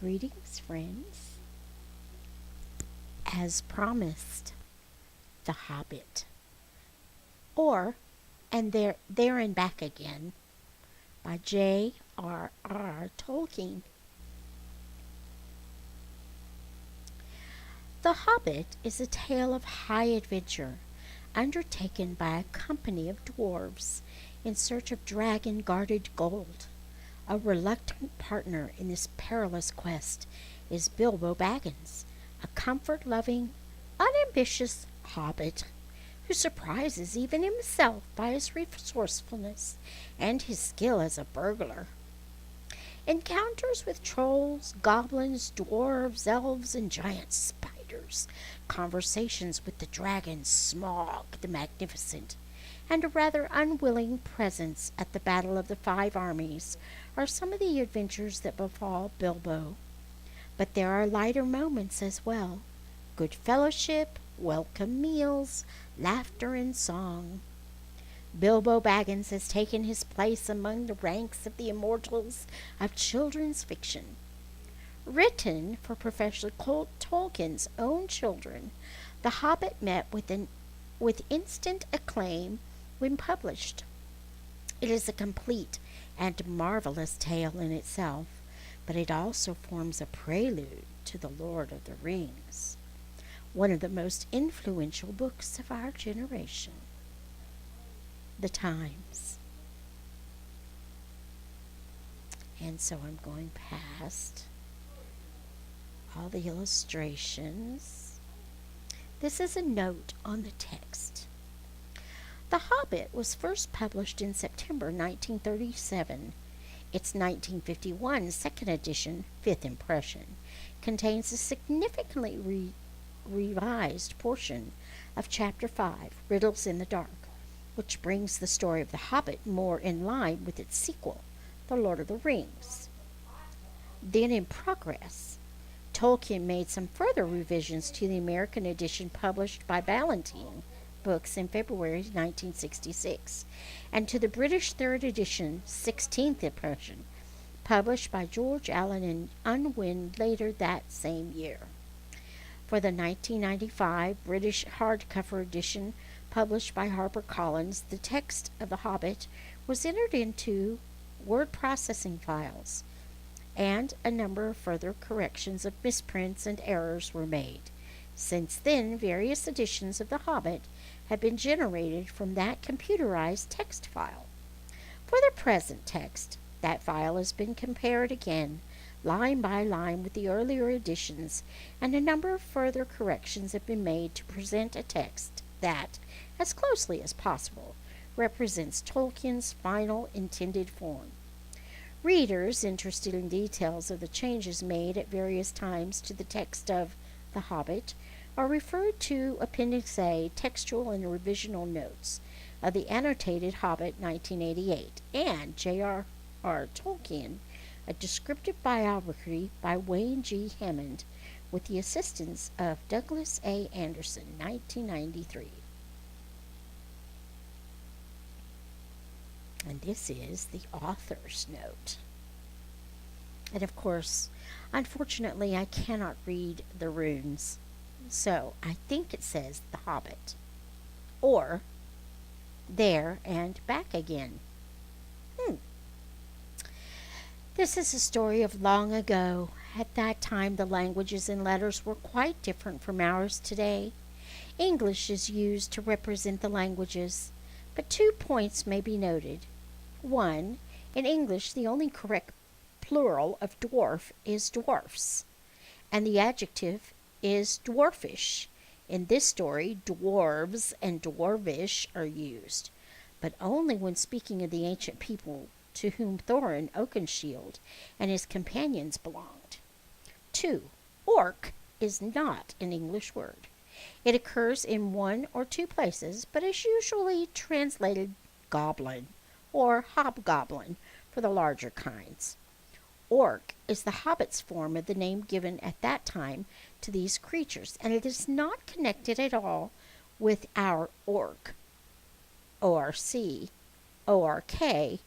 Greetings, friends. As promised, The Hobbit, or And There and Back Again, by JRR Tolkien. The Hobbit is a tale of high adventure undertaken by a company of dwarves in search of dragon-guarded gold. A reluctant partner in this perilous quest is Bilbo Baggins, a comfort-loving, unambitious hobbit who surprises even himself by his resourcefulness and his skill as a burglar. Encounters with trolls, goblins, dwarves, elves, and giant spiders, conversations with the dragon Smaug the Magnificent, and a rather unwilling presence at the Battle of the Five Armies are some of the adventures that befall Bilbo. But there are lighter moments as well. Good fellowship, welcome meals, laughter and song. Bilbo Baggins has taken his place among the ranks of the immortals of children's fiction. Written for Professor Tolkien's own children, The Hobbit met with instant acclaim when published. It is a complete and marvelous tale in itself, but it also forms a prelude to The Lord of the Rings, one of the most influential books of our generation. The Times. And so I'm going past all the illustrations. This is a note on the text. The Hobbit was first published in September 1937. Its 1951 second edition, fifth impression, contains a significantly revised portion of Chapter 5, Riddles in the Dark, which brings the story of the Hobbit more in line with its sequel, The Lord of the Rings. Then in progress, Tolkien made some further revisions to the American edition published by Ballantine Books in February 1966, and to the British third edition, 16th impression, published by George Allen and Unwin later that same year. For the 1995 British hardcover edition, published by HarperCollins, the text of The Hobbit was entered into word processing files, and a number of further corrections of misprints and errors were made. Since then, various editions of The Hobbit have been generated from that computerized text file. For the present text, that file has been compared again, line by line, with the earlier editions, and a number of further corrections have been made to present a text that, as closely as possible, represents Tolkien's final intended form. Readers interested in details of the changes made at various times to the text of The Hobbit are referred to Appendix A, Textual and Revisional Notes of the Annotated Hobbit 1988, and J.R.R. Tolkien, a descriptive biography by Wayne G. Hammond, with the assistance of Douglas A. Anderson, 1993. And this is the author's note. And of course, unfortunately, I cannot read the runes, so I think it says The Hobbit, or There and Back Again. This is a story of long ago. At that time, the languages and letters were quite different from ours today. English is used to represent the languages, but 2 points may be noted. 1. In English, the only correct plural of dwarf is dwarfs, and the adjective is dwarfish. In this story, dwarves and dwarvish are used, but only when speaking of the ancient people to whom Thorin Oakenshield and his companions belonged. 2. Orc is not an English word. It occurs in 1 or 2 places, but is usually translated goblin or hobgoblin for the larger kinds. Orc is the Hobbit's form of the name given at that time to these creatures, and it is not connected at all with our orc, O-R-C, O-R-K,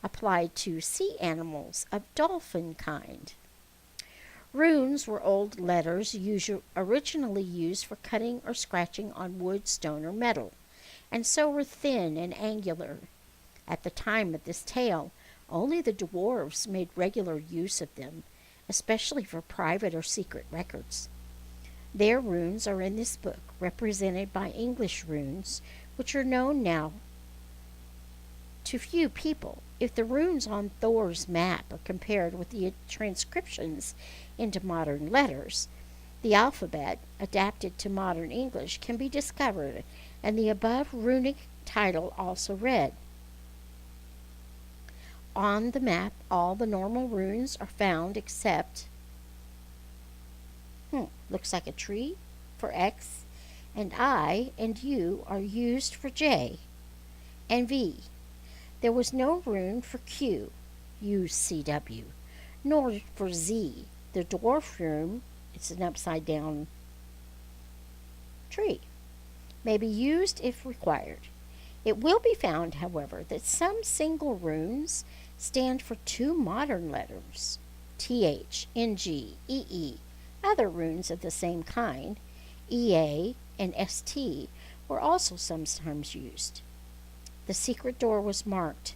applied to sea animals of dolphin kind. Runes were old letters originally used for cutting or scratching on wood, stone, or metal, and so were thin and angular. At the time of this tale, only the dwarves made regular use of them, especially for private or secret records. Their runes are in this book, represented by English runes, which are known now to few people. If the runes on Thor's map are compared with the transcriptions into modern letters, the alphabet, adapted to modern English, can be discovered, and the above runic title also read. On the map, all the normal runes are found except, looks like a tree for X, and I and U are used for J and V. There was no rune for Q, UCW, nor for Z. The dwarf rune, it's an upside down tree, may be used if required. It will be found, however, that some single runes stand for two modern letters, TH, NG, EE. Other runes of the same kind, EA and ST, were also sometimes used. The secret door was marked.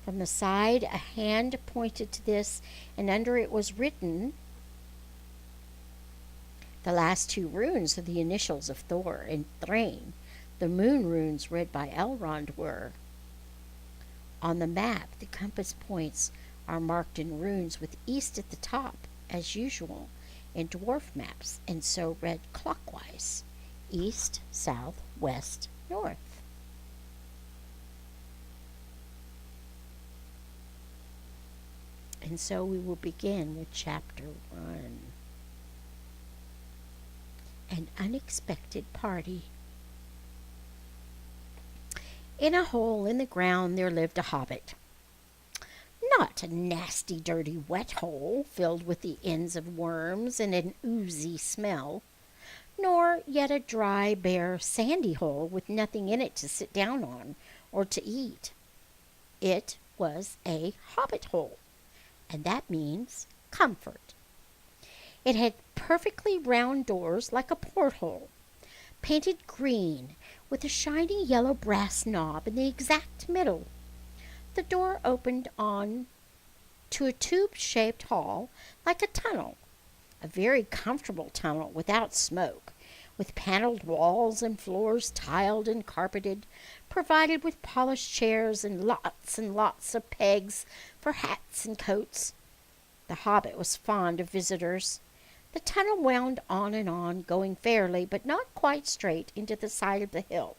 From the side, a hand pointed to this, and under it was written, the last two runes are the initials of Thor and Thrain. The moon runes read by Elrond were. On the map, the compass points are marked in runes with east at the top, as usual in dwarf maps, and so read clockwise: east, south, west, north. And so we will begin with Chapter 1. An unexpected party. In a hole in the ground there lived a hobbit. Not a nasty, dirty, wet hole filled with the ends of worms and an oozy smell, nor yet a dry, bare, sandy hole with nothing in it to sit down on or to eat. It was a hobbit hole, and that means comfort. It had perfectly round doors like a porthole, painted green with a shiny yellow brass knob in the exact middle. The door opened on to a tube-shaped hall like a tunnel, a very comfortable tunnel without smoke, with paneled walls and floors tiled and carpeted, provided with polished chairs and lots of pegs for hats and coats. The hobbit was fond of visitors. The tunnel wound on and on, going fairly but not quite straight into the side of the hill.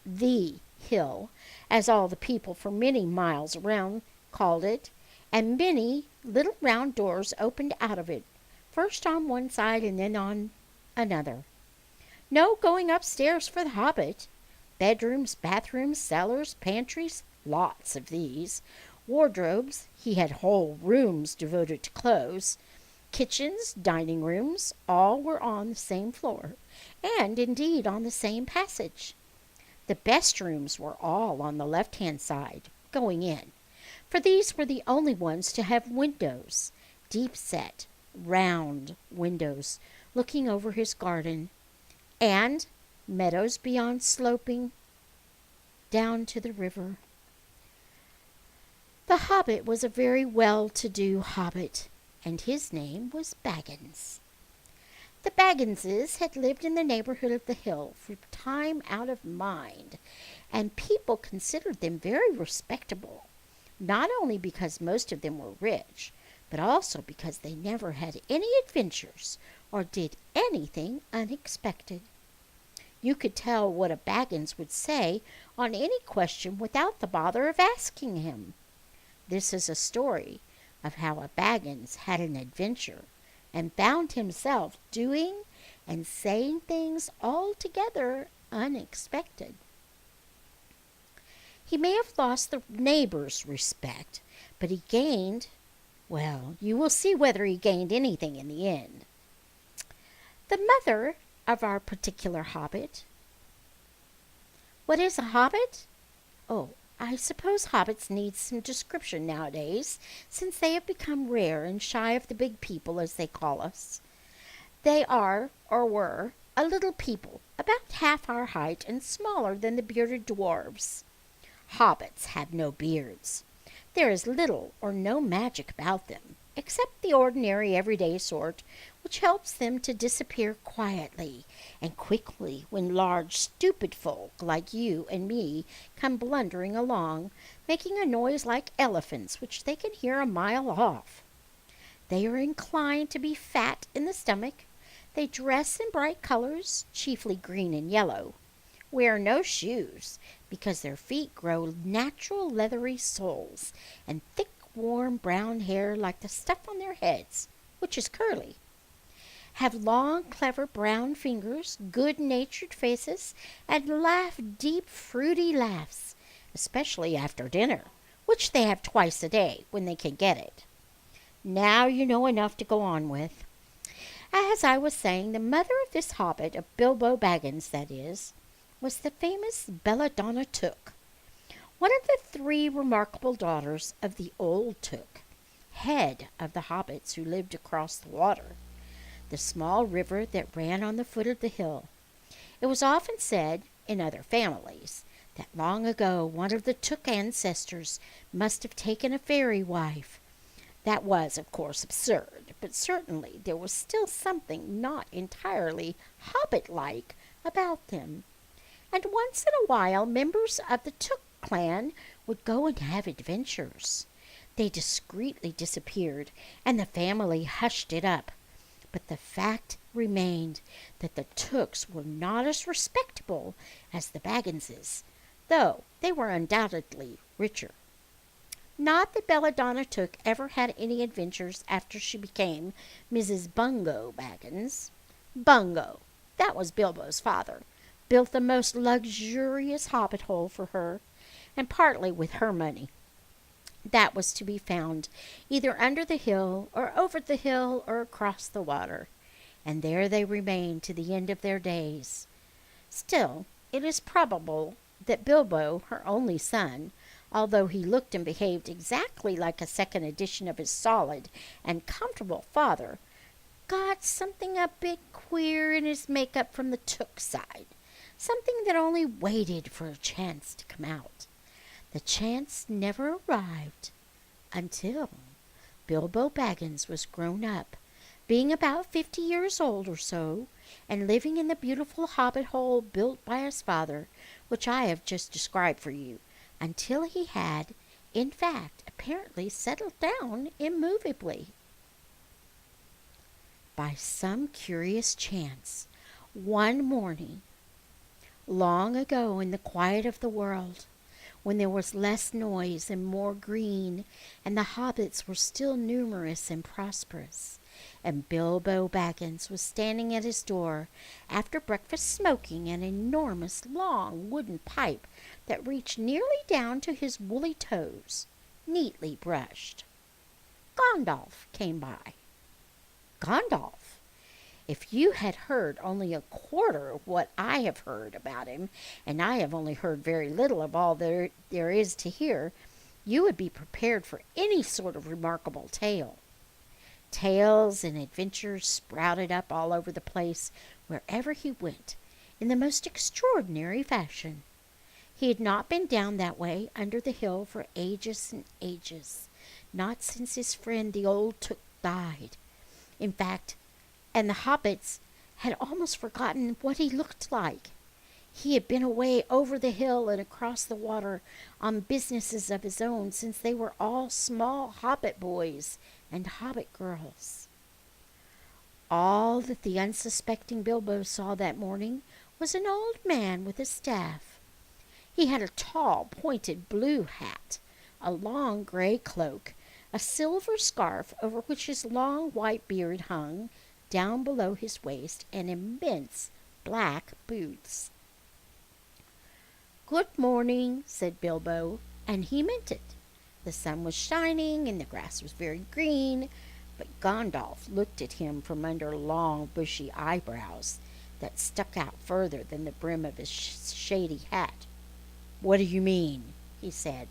The hill, as all the people for many miles around called it, and many little round doors opened out of it, first on one side and then on another. No going upstairs for the hobbit. Bedrooms, bathrooms, cellars, pantries, lots of these. Wardrobes, he had whole rooms devoted to clothes. Kitchens, dining rooms, all were on the same floor, and indeed on the same passage. The best rooms were all on the left-hand side, going in, for these were the only ones to have windows, deep-set, round windows, looking over his garden, and meadows beyond sloping down to the river. The hobbit was a very well-to-do hobbit, and his name was Baggins. The Bagginses had lived in the neighborhood of the hill for time out of mind, and people considered them very respectable, not only because most of them were rich, but also because they never had any adventures or did anything unexpected. You could tell what a Baggins would say on any question without the bother of asking him. This is a story of how a Baggins had an adventure and found himself doing and saying things altogether unexpected. He may have lost the neighbors' respect, but he gained, well, you will see whether he gained anything in the end. The mother of our particular hobbit. What is a hobbit? Oh, I suppose hobbits need some description nowadays, since they have become rare and shy of the big people, as they call us. They are, or were, a little people, about half our height and smaller than the bearded dwarfs. Hobbits have no beards. There is little or no magic about them, except the ordinary everyday sort, which helps them to disappear quietly and quickly when large, stupid folk like you and me come blundering along, making a noise like elephants which they can hear a mile off. They are inclined to be fat in the stomach. They dress in bright colors, chiefly green and yellow, wear no shoes, because their feet grow natural leathery soles, and thick, warm brown hair like the stuff on their heads, which is curly. Have long, clever brown fingers, good-natured faces, and laugh deep, fruity laughs, especially after dinner, which they have twice a day when they can get it. Now you know enough to go on with. As I was saying, the mother of this hobbit, of Bilbo Baggins, that is, was the famous Belladonna Took, one of the 3 remarkable daughters of the old Took, head of the hobbits who lived across the water, the small river that ran on the foot of the hill. It was often said, in other families, that long ago one of the Took ancestors must have taken a fairy wife. That was, of course, absurd, but certainly there was still something not entirely hobbit-like about them. And once in a while members of the Took clan would go and have adventures. They discreetly disappeared, and the family hushed it up. But the fact remained that the Tooks were not as respectable as the Bagginses, though they were undoubtedly richer. Not that Belladonna Took ever had any adventures after she became Mrs. Bungo Baggins. Bungo, that was Bilbo's father, built the most luxurious hobbit hole for her, and partly with her money. That was to be found either under the hill, or over the hill, or across the water, and there they remained to the end of their days. Still, it is probable that Bilbo, her only son, although he looked and behaved exactly like a second edition of his solid and comfortable father, got something a bit queer in his make-up from the Took side, something that only waited for a chance to come out. The chance never arrived until Bilbo Baggins was grown up, being about 50 years old or so, and living in the beautiful hobbit hole built by his father, which I have just described for you, until he had, in fact, apparently settled down immovably. By some curious chance, one morning, long ago in the quiet of the world, when there was less noise and more green, and the hobbits were still numerous and prosperous, and Bilbo Baggins was standing at his door after breakfast smoking an enormous long wooden pipe that reached nearly down to his woolly toes, neatly brushed. Gandalf came by. Gandalf! If you had heard only a quarter of what I have heard about him, and I have only heard very little of all there is to hear, you would be prepared for any sort of remarkable tale. Tales and adventures sprouted up all over the place wherever he went, in the most extraordinary fashion. He had not been down that way under the hill for ages and ages, not since his friend the old Took died. In fact, and the hobbits had almost forgotten what he looked like. He had been away over the hill and across the water on businesses of his own since they were all small hobbit boys and hobbit girls. All that the unsuspecting Bilbo saw that morning was an old man with a staff. He had a tall, pointed blue hat, a long gray cloak, a silver scarf over which his long white beard hung, down below his waist, and immense black boots. "Good morning," said Bilbo, and he meant it. The sun was shining, and the grass was very green, but Gandalf looked at him from under long, bushy eyebrows that stuck out further than the brim of his shady hat. "What do you mean?" he said.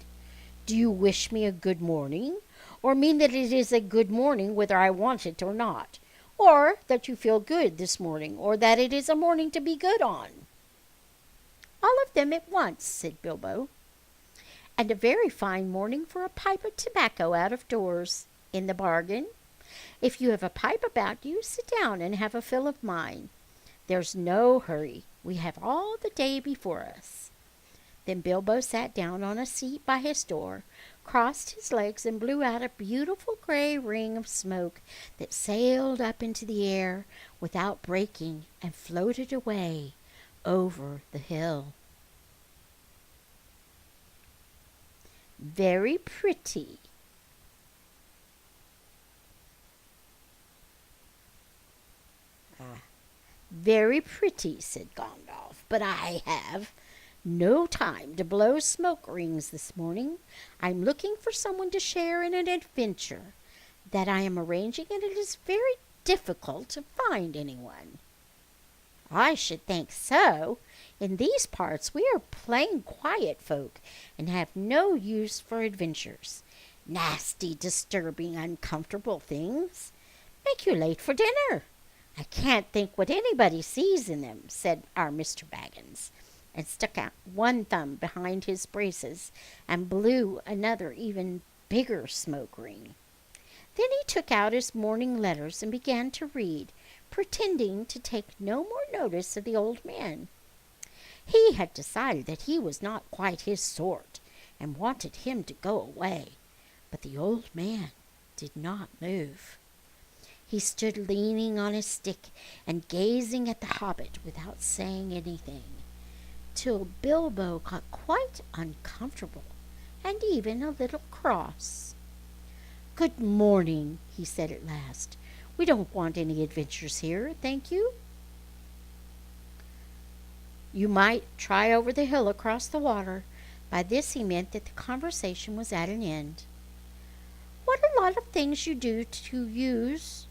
"Do you wish me a good morning, or mean that it is a good morning whether I want it or not, or that you feel good this morning, or that it is a morning to be good on?" "All of them at once," said Bilbo. "And a very fine morning for a pipe of tobacco out of doors, in the bargain. If you have a pipe about you, sit down and have a fill of mine. There's no hurry. We have all the day before us." Then Bilbo sat down on a seat by his door, crossed his legs, and blew out a beautiful gray ring of smoke that sailed up into the air without breaking and floated away over the hill. "Very pretty." "Very pretty," said Gandalf, "but I have no time to blow smoke rings this morning. I'm looking for someone to share in an adventure that I am arranging, and it is very difficult to find anyone." "I should think so. In these parts we are plain quiet folk, and have no use for adventures. Nasty, disturbing, uncomfortable things. Make you late for dinner. I can't think what anybody sees in them," said our Mr. Baggins, and stuck out one thumb behind his braces and blew another even bigger smoke ring. Then he took out his morning letters and began to read, pretending to take no more notice of the old man. He had decided that he was not quite his sort, and wanted him to go away, but the old man did not move. He stood leaning on his stick and gazing at the Hobbit without saying anything, till Bilbo got quite uncomfortable and even a little cross. "Good morning," he said at last. "We don't want any adventures here, thank you. You might try over the hill across the water." By this he meant that the conversation was at an end. What a lot of things you do use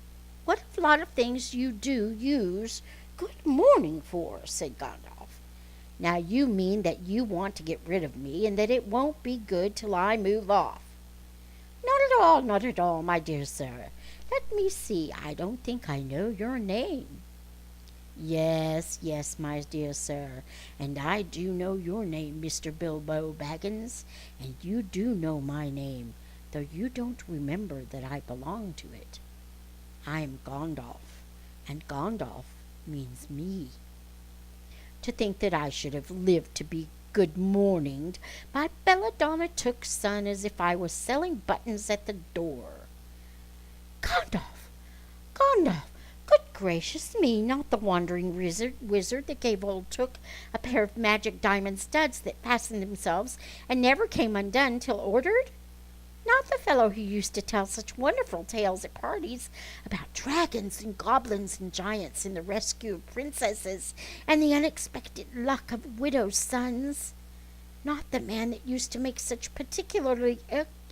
good morning for," said Gandalf. "Now you mean that you want to get rid of me, and that it won't be good till I move off." Not at all, my dear sir. Let me see, I don't think I know your name." Yes, my dear sir, and I do know your name, Mr. Bilbo Baggins, and you do know my name, though you don't remember that I belong to it. I am Gandalf, and Gandalf means me. To think that I should have lived to be good-morninged by Belladonna Took's son as if I was selling buttons at the door. Gandalf, good gracious me, not the wandering wizard that gave old Took a pair of magic diamond studs that fastened themselves and never came undone till ordered? Not the fellow who used to tell such wonderful tales at parties about dragons and goblins and giants and the rescue of princesses and the unexpected luck of widows' sons? Not the man that used to make such particularly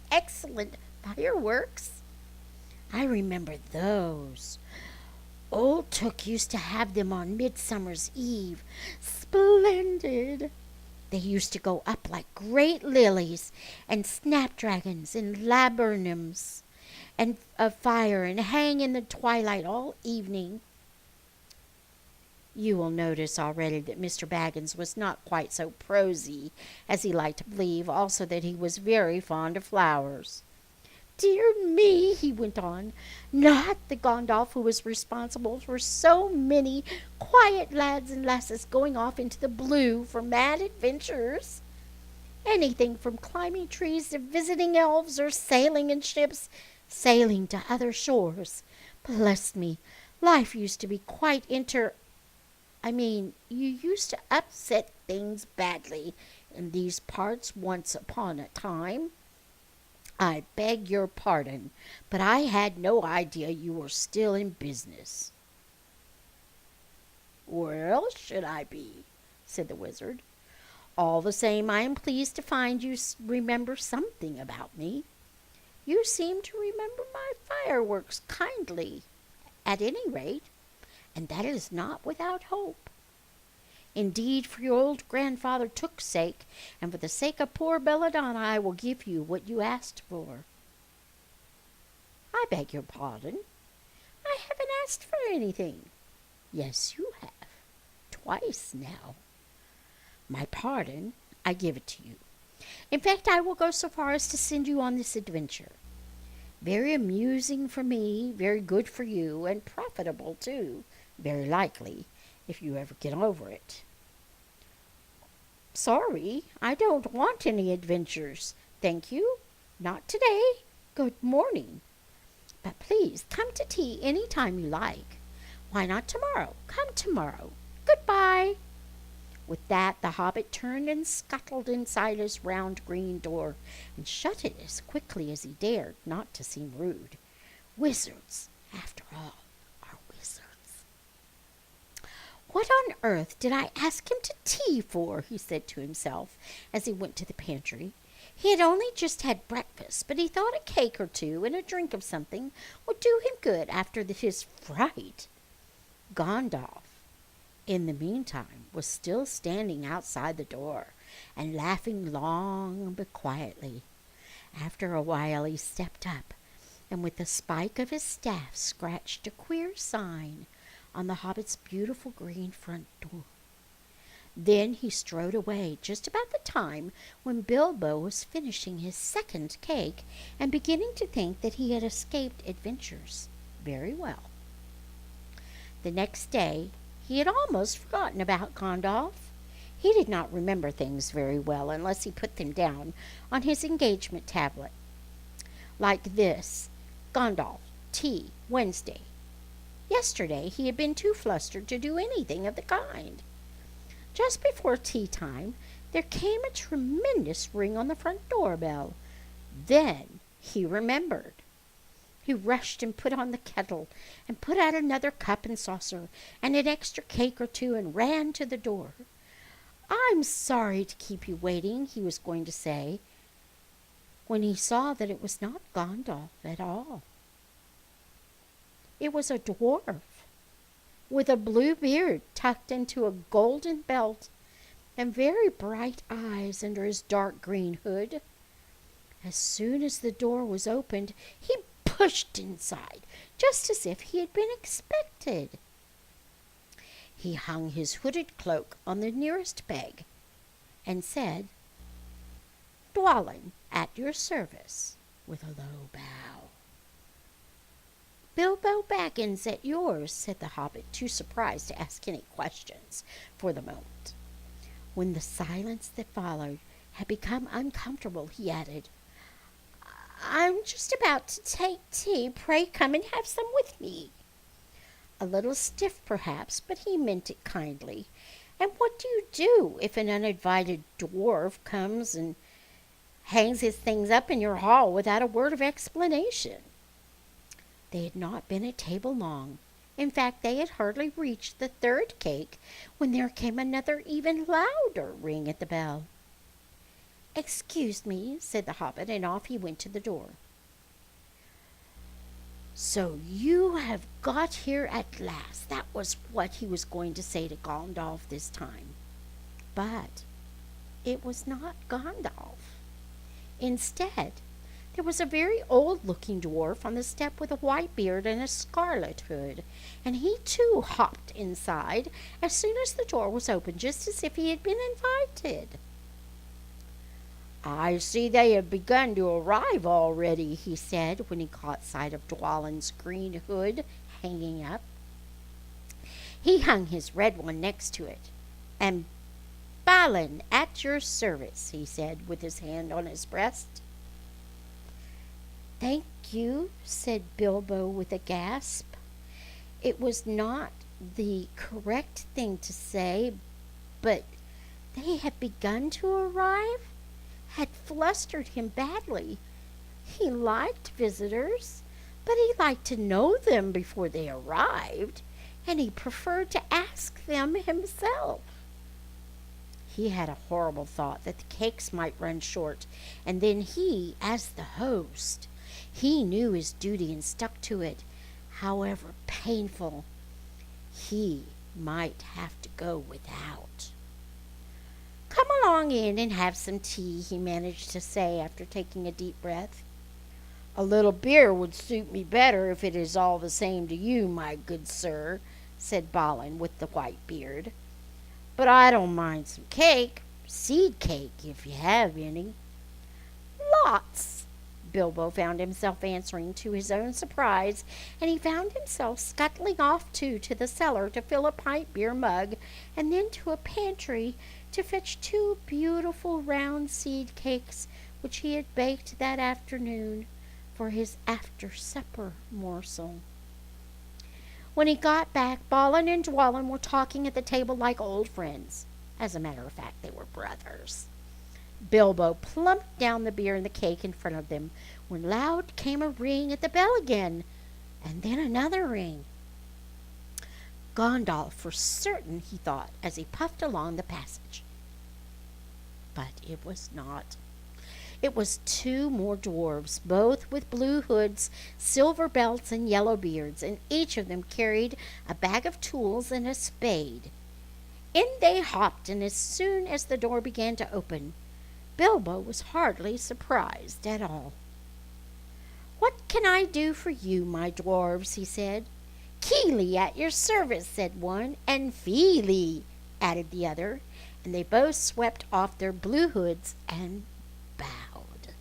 excellent fireworks? I remember those. Old Took used to have them on Midsummer's Eve. Splendid! They used to go up like great lilies, and snapdragons and laburnums and of fire, and hang in the twilight all evening. You will notice already that Mr. Baggins was not quite so prosy as he liked to believe, also that he was very fond of flowers. Dear me, he went on, not the Gandalf who was responsible for so many quiet lads and lasses going off into the blue for mad adventures. Anything from climbing trees to visiting elves or sailing in ships, sailing to other shores. Bless me, life used to be quite you used to upset things badly in these parts once upon a time. I beg your pardon, but I had no idea you were still in business." "Where else should I be?" said the wizard. "All the same, I am pleased to find you remember something about me. You seem to remember my fireworks kindly, at any rate, and that is not without hope. Indeed, for your old grandfather Took's sake, and for the sake of poor Belladonna, I will give you what you asked for." "I beg your pardon. I haven't asked for anything." "Yes, you have. Twice now." "My pardon. I give it to you. In fact, I will go so far as to send you on this adventure. Very amusing for me, very good for you, and profitable too, very likely, if you ever get over it." "Sorry, I don't want any adventures. Thank you. Not today. Good morning. But please come to tea any time you like. Why not tomorrow? Come tomorrow. Goodbye." With that, the hobbit turned and scuttled inside his round green door, and shut it as quickly as he dared, not to seem rude. Wizards, after all, are wizards. "What on earth did I ask him to tea for?" he said to himself as he went to the pantry. He had only just had breakfast, but he thought a cake or two and a drink of something would do him good after his fright. Gandalf, in the meantime, was still standing outside the door and laughing long but quietly. After a while he stepped up and with the spike of his staff scratched a queer sign on the hobbit's beautiful green front door. Then he strode away just about the time when Bilbo was finishing his second cake and beginning to think that he had escaped adventures very well. The next day he had almost forgotten about Gandalf. He did not remember things very well unless he put them down on his engagement tablet. Like this: Gandalf, tea, Wednesday. Yesterday he had been too flustered to do anything of the kind. Just before tea time there came a tremendous ring on the front door bell. Then he remembered. He rushed and put on the kettle and put out another cup and saucer and an extra cake or two and ran to the door. "I'm sorry to keep you waiting," he was going to say, when he saw that it was not Gandalf at all. It was a dwarf with a blue beard tucked into a golden belt and very bright eyes under his dark green hood. As soon as the door was opened, he pushed inside, just as if he had been expected. He hung his hooded cloak on the nearest peg and said, "Dwalin, at your service," with a low bow. "Bilbo Baggins at yours," said the hobbit, too surprised to ask any questions for the moment. When the silence that followed had become uncomfortable, he added, "I'm just about to take tea. Pray come and have some with me." A little stiff, perhaps, but he meant it kindly. And what do you do if an uninvited dwarf comes and hangs his things up in your hall without a word of explanation? They had not been at table long. In fact, they had hardly reached the third cake when there came another even louder ring at the bell. "Excuse me," said the hobbit, and off he went to the door. "So you have got here at last." That was what he was going to say to Gandalf this time. But it was not Gandalf. Instead, there was a very old-looking dwarf on the step with a white beard and a scarlet hood, and he too hopped inside as soon as the door was opened, just as if he had been invited. "I see they have begun to arrive already," he said when he caught sight of Dwalin's green hood hanging up. He hung his red one next to it. "And Balin, at your service," he said with his hand on his breast. "Thank you," said Bilbo with a gasp. It was not the correct thing to say, but they had begun to arrive had flustered him badly. He liked visitors, but he liked to know them before they arrived, and he preferred to ask them himself. He had a horrible thought that the cakes might run short, and then he, as the host, he knew his duty and stuck to it, however painful. He might have to go without. "Come along in and have some tea," he managed to say after taking a deep breath. "A little beer would suit me better if it is all the same to you, my good sir," said Balin with the white beard. "But I don't mind some cake, seed cake, if you have any." "Lots," Bilbo found himself answering to his own surprise, and he found himself scuttling off to the cellar to fill a pint beer mug, and then to a pantry to fetch 2 beautiful round seed cakes which he had baked that afternoon for his after-supper morsel. When he got back, Balin and Dwalin were talking at the table like old friends. As a matter of fact, they were brothers. Bilbo plumped down the beer and the cake in front of them when loud came a ring at the bell again, and then another ring. Gondalf for certain, he thought, as he puffed along the passage. But it was not. It was 2 more dwarves, both with blue hoods, silver belts, and yellow beards, and each of them carried a bag of tools and a spade. In they hopped, and as soon as the door began to open, Bilbo was hardly surprised at all. "What can I do for you, my dwarves?" he said. "Keely at your service," said one, and Feely, added the other, and they both swept off their blue hoods and bowed.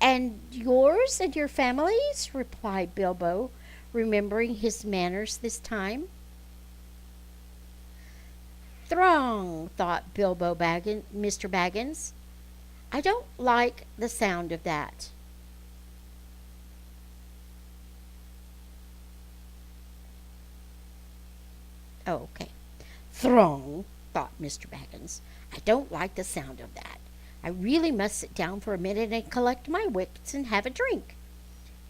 "And yours and your families?" replied Bilbo, remembering his manners this time. "Throng," thought Mr. Baggins. "I don't like the sound of that." Oh, okay. "Throng," thought Mr. Baggins. "I don't like the sound of that. I really must sit down for a minute and collect my wits and have a drink."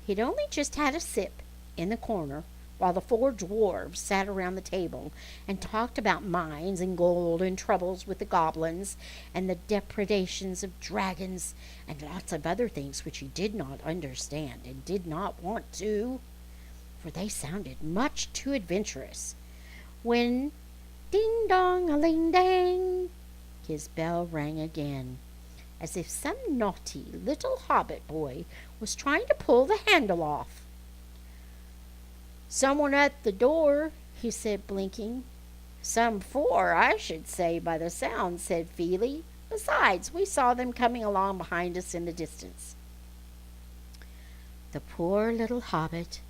He'd only just had a sip in the corner while the 4 dwarves sat around the table and talked about mines and gold and troubles with the goblins and the depredations of dragons and lots of other things which he did not understand and did not want to, for they sounded much too adventurous, when ding-dong-a-ling-dang, his bell rang again, as if some naughty little hobbit boy was trying to pull the handle off. "Someone at the door," he said, blinking. "Some 4, I should say, by the sound," said Feely. "Besides, we saw them coming along behind us in the distance." The poor little hobbit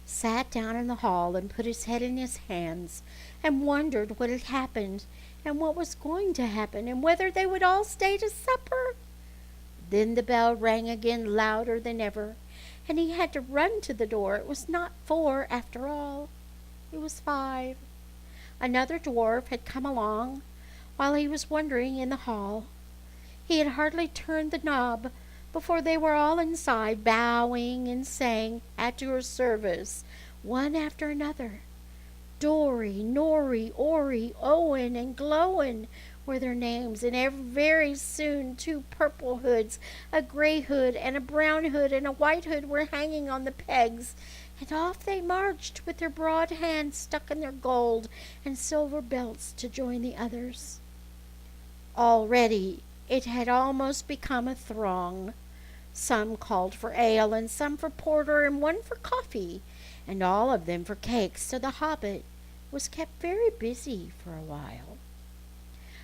sat down in the hall and put his head in his hands and wondered what had happened and what was going to happen and whether they would all stay to supper. Then the bell rang again louder than ever, and he had to run to the door. It was not 4 after all. It was 5. Another dwarf had come along while he was wondering in the hall. He had hardly turned the knob before they were all inside, bowing and saying, "At your service," one after another. Dory, Nori, Ori, Owen, and Glowin were their names, and very soon 2 purple hoods, a gray hood, and a brown hood, and a white hood were hanging on the pegs, and off they marched with their broad hands stuck in their gold and silver belts to join the others. Already it had almost become a throng. Some called for ale, and some for porter, and one for coffee, and all of them for cakes, so the hobbit was kept very busy for a while.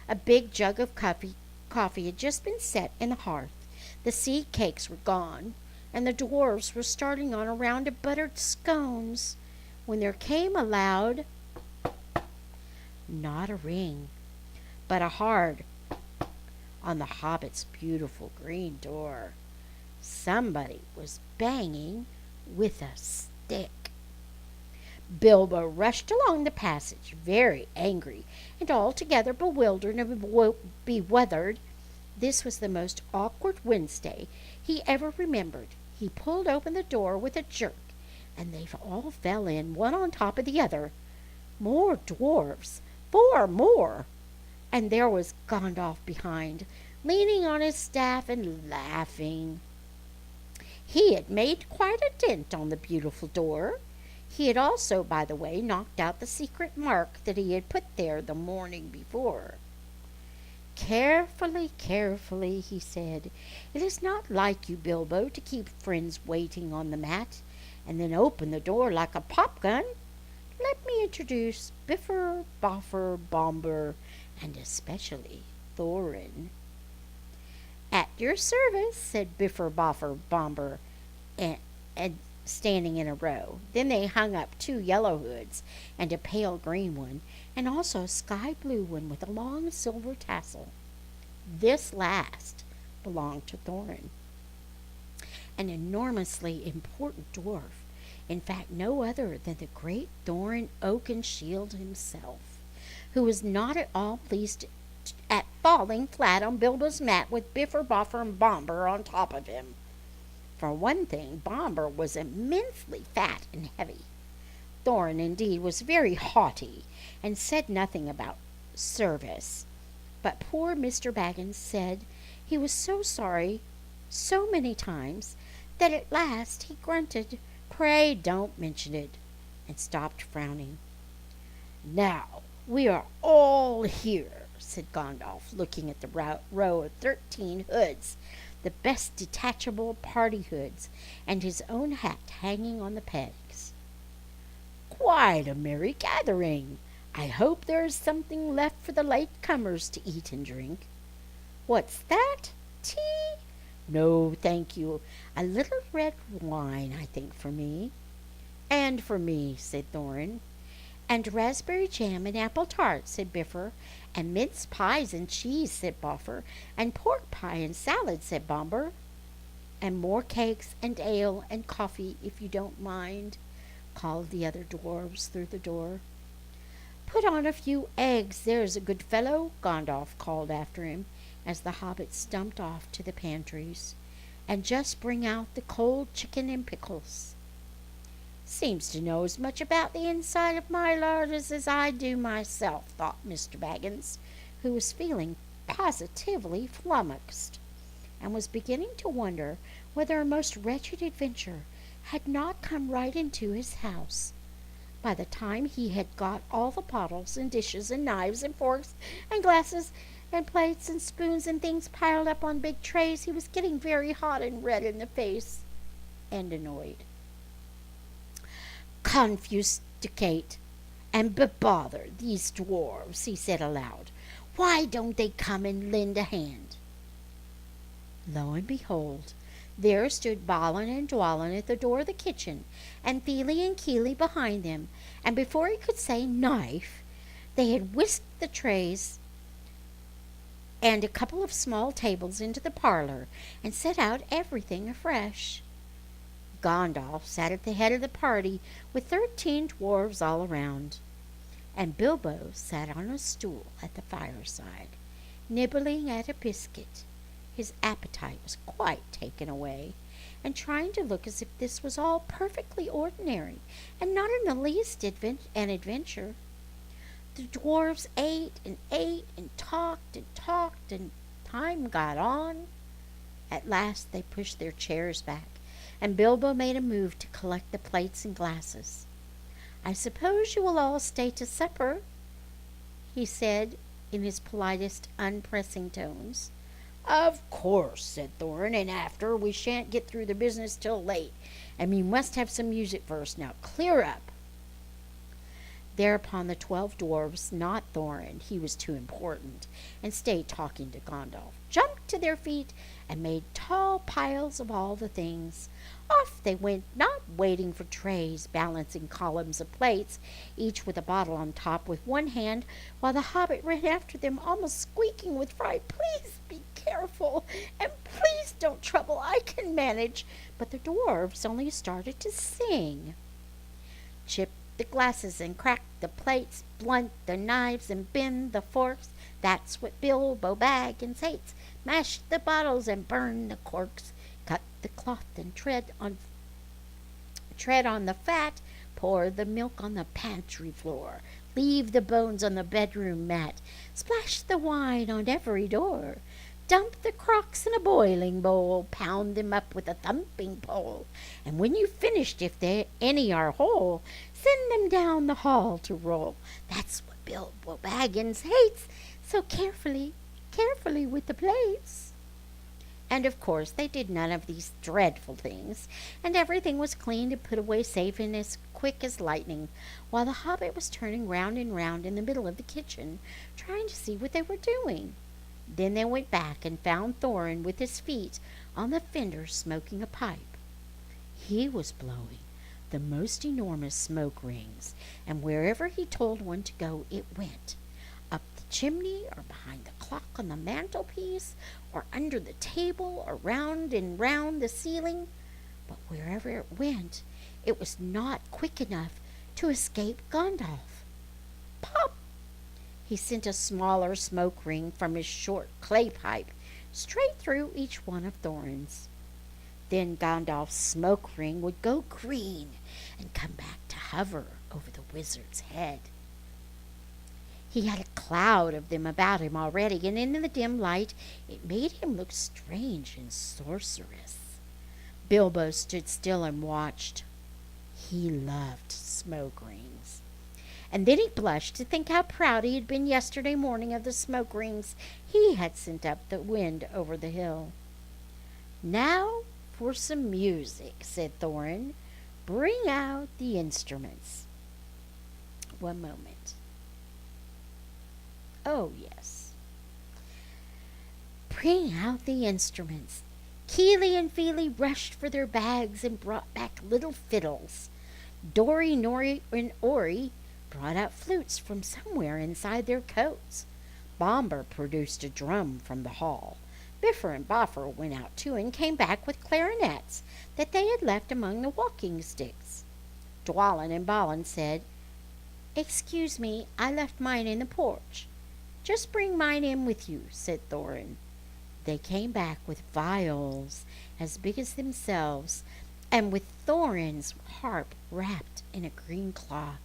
A big jug of coffee had just been set in the hearth. The seed cakes were gone, and the dwarves were starting on a round of buttered scones, when there came a loud, not a ring, but a hard on the hobbit's beautiful green door. Somebody was banging with a stick. Bilbo rushed along the passage, very angry and altogether bewildered and beweathered. This was the most awkward Wednesday he ever remembered. He pulled open the door with a jerk, and they all fell in, one on top of the other. More dwarfs, 4 more, and there was Gondalf behind, leaning on his staff and laughing. He had made quite a dent on the beautiful door. He had also, by the way, knocked out the secret mark that he had put there the morning before. "Carefully, carefully," he said. "It is not like you, Bilbo, to keep friends waiting on the mat, and then open the door like a popgun. Let me introduce Biffer, Boffer, Bomber, and especially Thorin." "At your service," said Biffer, Boffer, Bomber, and standing in a row. Then they hung up 2 yellow hoods and a pale green one, and also a sky blue one with a long silver tassel. This last belonged to Thorin, an enormously important dwarf, in fact no other than the great Thorin Oakenshield himself, who was not at all pleased at falling flat on Bilbo's mat with Biffer, Boffer, and Bomber on top of him. For one thing, Bomber was immensely fat and heavy. Thorin, indeed, was very haughty and said nothing about service. But poor Mr. Baggins said he was so sorry so many times that at last he grunted, "Pray don't mention it," and stopped frowning. "Now we are all here," said Gandalf, looking at the row of 13 hoods, the best detachable party hoods, and his own hat hanging on the pegs. "Quite a merry gathering. I hope there is something left for the late comers to eat and drink. What's that? Tea? No, thank you. A little red wine, I think, for me." "And for me," said Thorin. "And raspberry jam and apple tart," said Biffer. "And mince pies and cheese," said Boffer. "And pork pie and salad," said Bomber. "And more cakes and ale and coffee, if you don't mind," called the other dwarfs through the door. "Put on a few eggs, there's a good fellow," Gandalf called after him as the hobbits stumped off to the pantries. "And just bring out the cold chicken and pickles." "Seems to know as much about the inside of my larders as I do myself," thought Mr. Baggins, who was feeling positively flummoxed, and was beginning to wonder whether a most wretched adventure had not come right into his house. By the time he had got all the bottles and dishes and knives and forks and glasses and plates and spoons and things piled up on big trays, he was getting very hot and red in the face and annoyed. "Confusticate and bebother these dwarves," he said aloud. "Why don't they come and lend a hand?" Lo and behold, there stood Balin and Dwalin at the door of the kitchen, and Feely and Keely behind them, and before he could say knife, they had whisked the trays and a couple of small tables into the parlor, and set out everything afresh. Gandalf sat at the head of the party with 13 dwarves all around, and Bilbo sat on a stool at the fireside, nibbling at a biscuit. His appetite was quite taken away, and trying to look as if this was all perfectly ordinary, and not in the least an adventure. The dwarves ate and talked, and time got on. At last they pushed their chairs back, and Bilbo made a move to collect the plates and glasses. "I suppose you will all stay to supper," he said in his politest, unpressing tones. "Of course," said Thorin, "and after, we shan't get through the business till late, and we must have some music first. Now clear up." Thereupon the 12 dwarves, not Thorin, he was too important, and stayed talking to Gandalf, jumped to their feet and made tall piles of all the things. Off they went, not waiting for trays, balancing columns of plates, each with a bottle on top with one hand, while the hobbit ran after them, almost squeaking with fright, "Please be careful, and please don't trouble. I can manage." But the dwarves only started to sing. "Chip the glasses and crack the plates, blunt the knives and bend the forks. That's what Bilbo Baggins hates. Mash the bottles and burn the corks. Cut the cloth and tread on the fat. Pour the milk on the pantry floor. Leave the bones on the bedroom mat. Splash the wine on every door. Dump the crocks in a boiling bowl, pound them up with a thumping pole, and when you've finished, if any are whole, send them down the hall to roll. That's what Bilbo Baggins hates, so carefully, carefully with the plates. And of course they did none of these dreadful things, and everything was cleaned and put away safe and as quick as lightning, while the Hobbit was turning round and round in the middle of the kitchen, trying to see what they were doing. Then they went back and found Thorin with his feet on the fender smoking a pipe. He was blowing the most enormous smoke rings, and wherever he told one to go, it went. Up the chimney, or behind the clock on the mantelpiece, or under the table, or round and round the ceiling. But wherever it went, it was not quick enough to escape Gandalf. Pop! He sent a smaller smoke ring from his short clay pipe straight through each one of Thorin's. Then Gandalf's smoke ring would go green and come back to hover over the wizard's head. He had a cloud of them about him already, and in the dim light it made him look strange and sorcerous. Bilbo stood still and watched. He loved smoke rings. And then he blushed to think how proud he had been yesterday morning of the smoke rings he had sent up the wind over the hill. "Now for some music," said Thorin. "Bring out the instruments." One moment. Oh, yes. Bring out the instruments. Keely and Feely rushed for their bags and brought back little fiddles. Dory, Nori, and Ori brought out flutes from somewhere inside their coats. Bomber produced a drum from the hall. Biffer and Boffer went out too and came back with clarinets that they had left among the walking sticks. Dwalin and Balin said, "Excuse me, I left mine in the porch." "Just bring mine in with you," said Thorin. They came back with viols as big as themselves, and with Thorin's harp wrapped in a green cloth.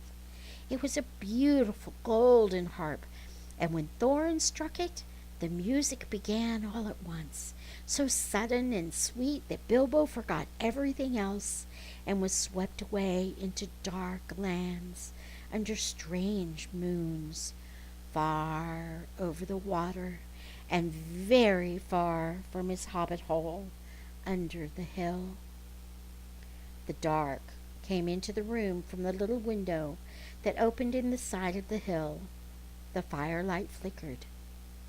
It was a beautiful golden harp, and when Thorin struck it, the music began all at once, so sudden and sweet that Bilbo forgot everything else and was swept away into dark lands under strange moons, far over the water and very far from his hobbit hole under the hill. The dark came into the room from the little window that opened in the side of the hill. The firelight flickered.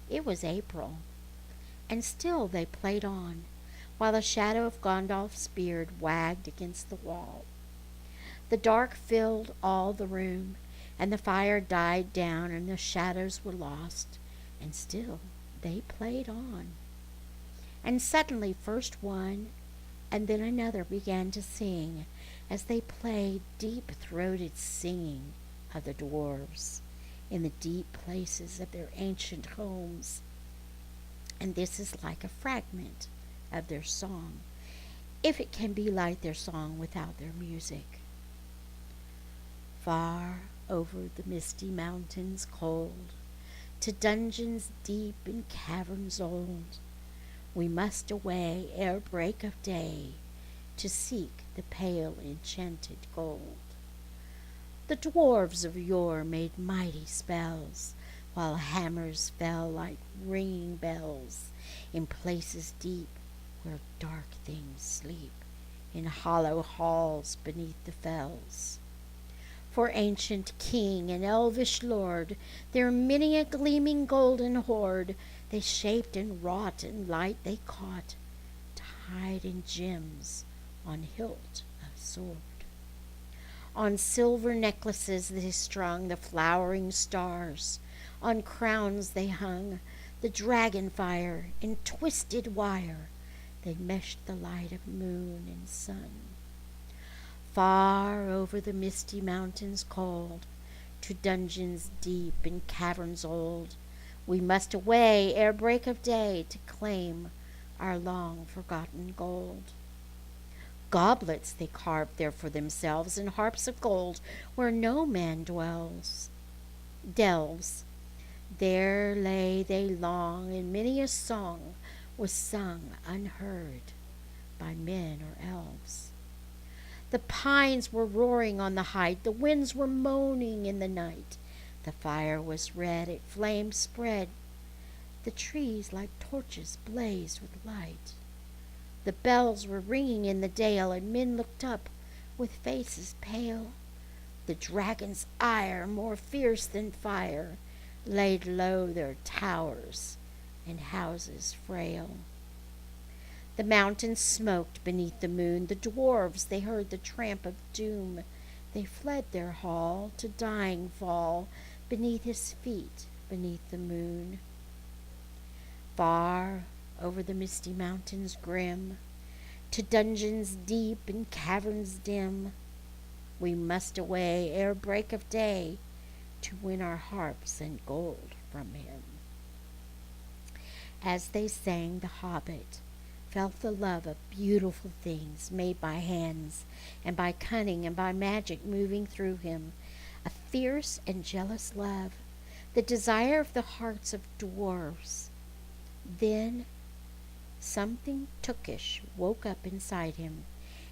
It was April, and still they played on, while the shadow of Gandalf's beard wagged against the wall. The dark filled all the room, and the fire died down, and the shadows were lost, and still they played on. And suddenly first one and then another began to sing, as they played deep-throated singing of the dwarves in the deep places of their ancient homes. And this is like a fragment of their song, if it can be like their song without their music. Far over the misty mountains cold, to dungeons deep and caverns old, we must away ere break of day, to seek the pale enchanted gold. The dwarves of yore made mighty spells, while hammers fell like ringing bells in places deep where dark things sleep, in hollow halls beneath the fells. For ancient king and elvish lord, their many a gleaming golden hoard, they shaped and wrought, and light they caught, to hide in gems on hilt of sword. On silver necklaces they strung the flowering stars, on crowns they hung the dragon fire, in twisted wire they meshed the light of moon and sun. Far over the misty mountains cold, to dungeons deep and caverns old, we must away ere break of day, to claim our long-forgotten gold. Goblets they carved there for themselves, and harps of gold where no man delves. There lay they long in many a song, was sung unheard by men or elves. The pines were roaring on the height, the winds were moaning in the night. The fire was red, its flames spread, the trees like torches blazed with light. The bells were ringing in the dale, and men looked up with faces pale. The dragon's ire, more fierce than fire, laid low their towers and houses frail. The mountains smoked beneath the moon. The dwarves, they heard the tramp of doom. They fled their hall to dying fall beneath his feet, beneath the moon. Far over the misty mountains grim, to dungeons deep and caverns dim, we must away ere break of day to win our harps and gold from him. As they sang, the Hobbit felt the love of beautiful things made by hands and by cunning and by magic moving through him, a fierce and jealous love, the desire of the hearts of dwarves. Then something tookish woke up inside him,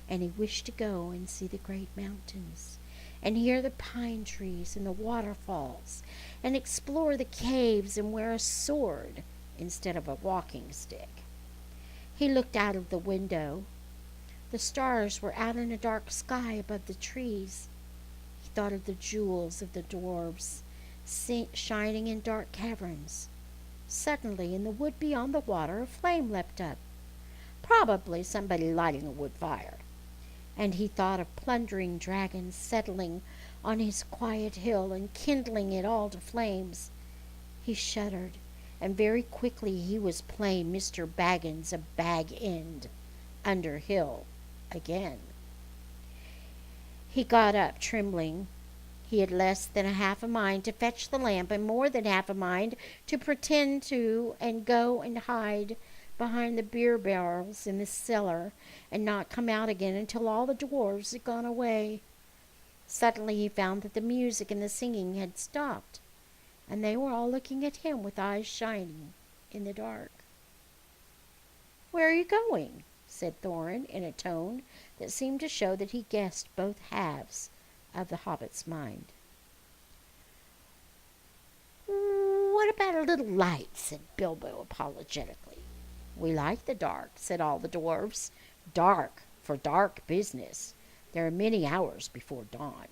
and he wished to go and see the great mountains, and hear the pine trees and the waterfalls, and explore the caves and wear a sword instead of a walking stick. He looked out of the window. The stars were out in a dark sky above the trees. He thought of the jewels of the dwarves shining in dark caverns. Suddenly, in the wood beyond the water, a flame leapt up, probably somebody lighting a wood fire, and he thought of plundering dragons settling on his quiet hill and kindling it all to flames. He shuddered, and very quickly he was plain Mr. Baggins of Bag End, Underhill, again. He got up, trembling. He had less than a half a mind to fetch the lamp, and more than half a mind to pretend to and go and hide behind the beer barrels in the cellar and not come out again until all the dwarves had gone away. Suddenly he found that the music and the singing had stopped, and they were all looking at him with eyes shining in the dark. "Where are you going?" said Thorin in a tone that seemed to show that he guessed both halves of the Hobbit's mind. "What about a little light?" said Bilbo apologetically. "We like the dark," said all the dwarves. "Dark for dark business. There are many hours before dawn."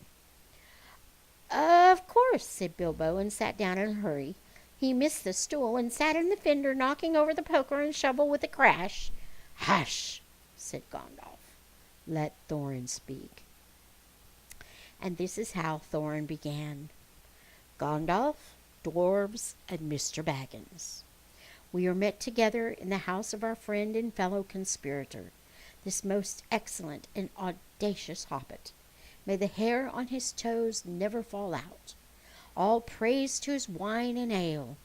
"Of course," said Bilbo, and sat down in a hurry. He missed the stool and sat in the fender, knocking over the poker and shovel with a crash. "Hush!" said Gandalf. "Let Thorin speak." And this is how Thorin began. "Gandalf, dwarves, and Mr. Baggins, we are met together in the house of our friend and fellow conspirator, this most excellent and audacious Hobbit. May the hair on his toes never fall out. All praise to his wine and ale."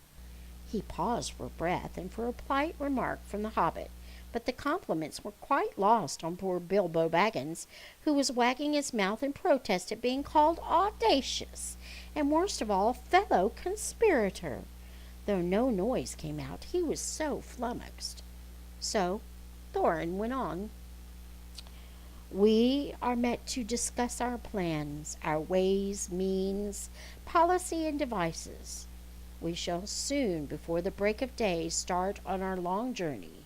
He paused for breath and for a polite remark from the Hobbit, but the compliments were quite lost on poor Bilbo Baggins, who was wagging his mouth in protest at being called audacious, and worst of all, fellow conspirator, though no noise came out, he was so flummoxed. So Thorin went on. "We are met to discuss our plans, our ways, means, policy, and devices. We shall soon, before the break of day, start on our long journey,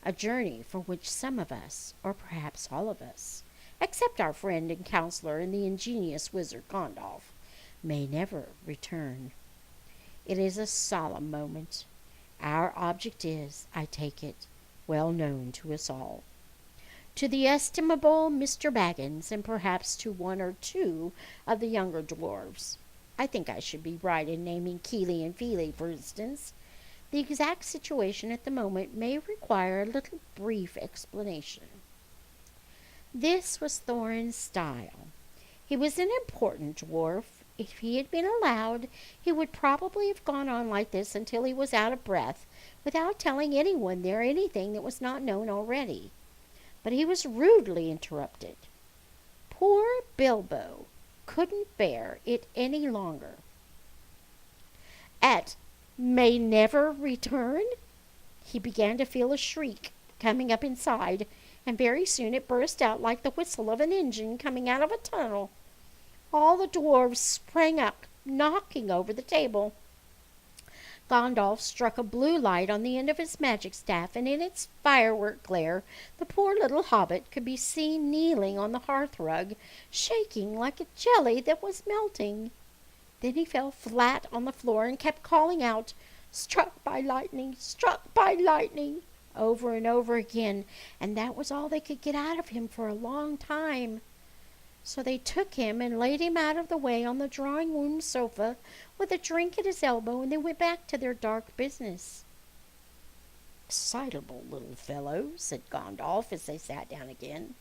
a journey for which some of us, or perhaps all of us, except our friend and counselor and the ingenious wizard Gandalf, may never return. It is a solemn moment. Our object is, I take it, well known to us all. To the estimable Mr. Baggins, and perhaps to one or two of the younger dwarves, I think I should be right in naming Keely and Feely, for instance, the exact situation at the moment may require a little brief explanation." This was Thorin's style. He was an important dwarf. If he had been allowed, he would probably have gone on like this until he was out of breath, without telling anyone there anything that was not known already. But he was rudely interrupted. Poor Bilbo couldn't bear it any longer. "At may never return?" He began to feel a shriek coming up inside, and very soon it burst out like the whistle of an engine coming out of a tunnel. All the dwarfs sprang up, knocking over the table. Gandalf struck a blue light on the end of his magic staff, and in its firework glare the poor little hobbit could be seen kneeling on the hearthrug, shaking like a jelly that was melting. Then he fell flat on the floor and kept calling out, "Struck by lightning! Struck by lightning!" over and over again, and that was all they could get out of him for a long time. So they took him and laid him out of the way on the drawing-room sofa with a drink at his elbow, and they went back to their dark business. "Excitable little fellow," said Gandalf as they sat down again.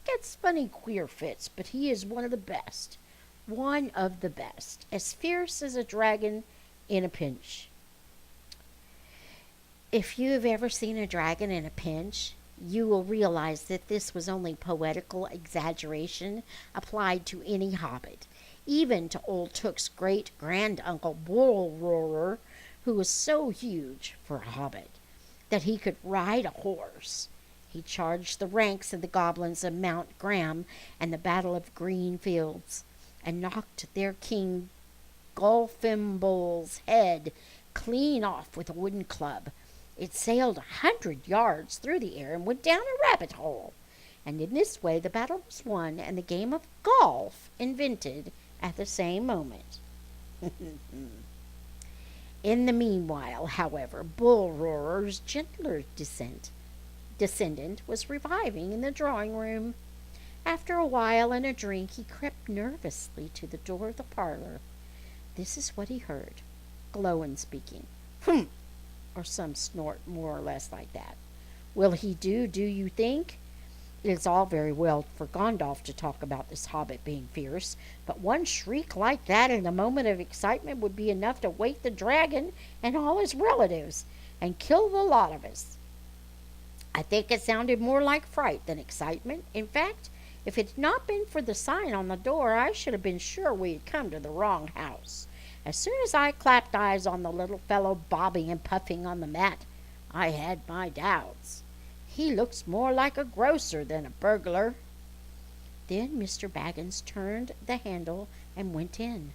"Gets funny queer fits, but he is one of the best. One of the best. As fierce as a dragon in a pinch." If you have ever seen a dragon in a pinch, you will realize that this was only poetical exaggeration applied to any hobbit, even to old Took's great-grand-uncle Bullroarer, who was so huge, for a hobbit, that he could ride a horse. He charged the ranks of the goblins of Mount Graham and the Battle of Green Fields, and knocked their king Gulfimbol's head clean off with a wooden club. It sailed 100 yards through the air and went down a rabbit hole. And in this way the battle was won and the game of golf invented at the same moment. In the meanwhile, however, Bullroarer's gentler descendant was reviving in the drawing-room. After a while and a drink, he crept nervously to the door of the parlor. This is what he heard. Glowin speaking. "Humph!" or some snort more or less like that. "Will he do you think?" It is all very well for Gandalf to talk about this hobbit being fierce, but one shriek like that in a moment of excitement would be enough to wake the dragon and all his relatives, and kill the lot of us. I think it sounded more like fright than excitement. In fact, if it had not been for the sign on the door, I should have been sure we had come to the wrong house. As soon as I clapped eyes on the little fellow bobbing and puffing on the mat, I had my doubts. He looks more like a grocer than a burglar." Then Mr. Baggins turned the handle and went in.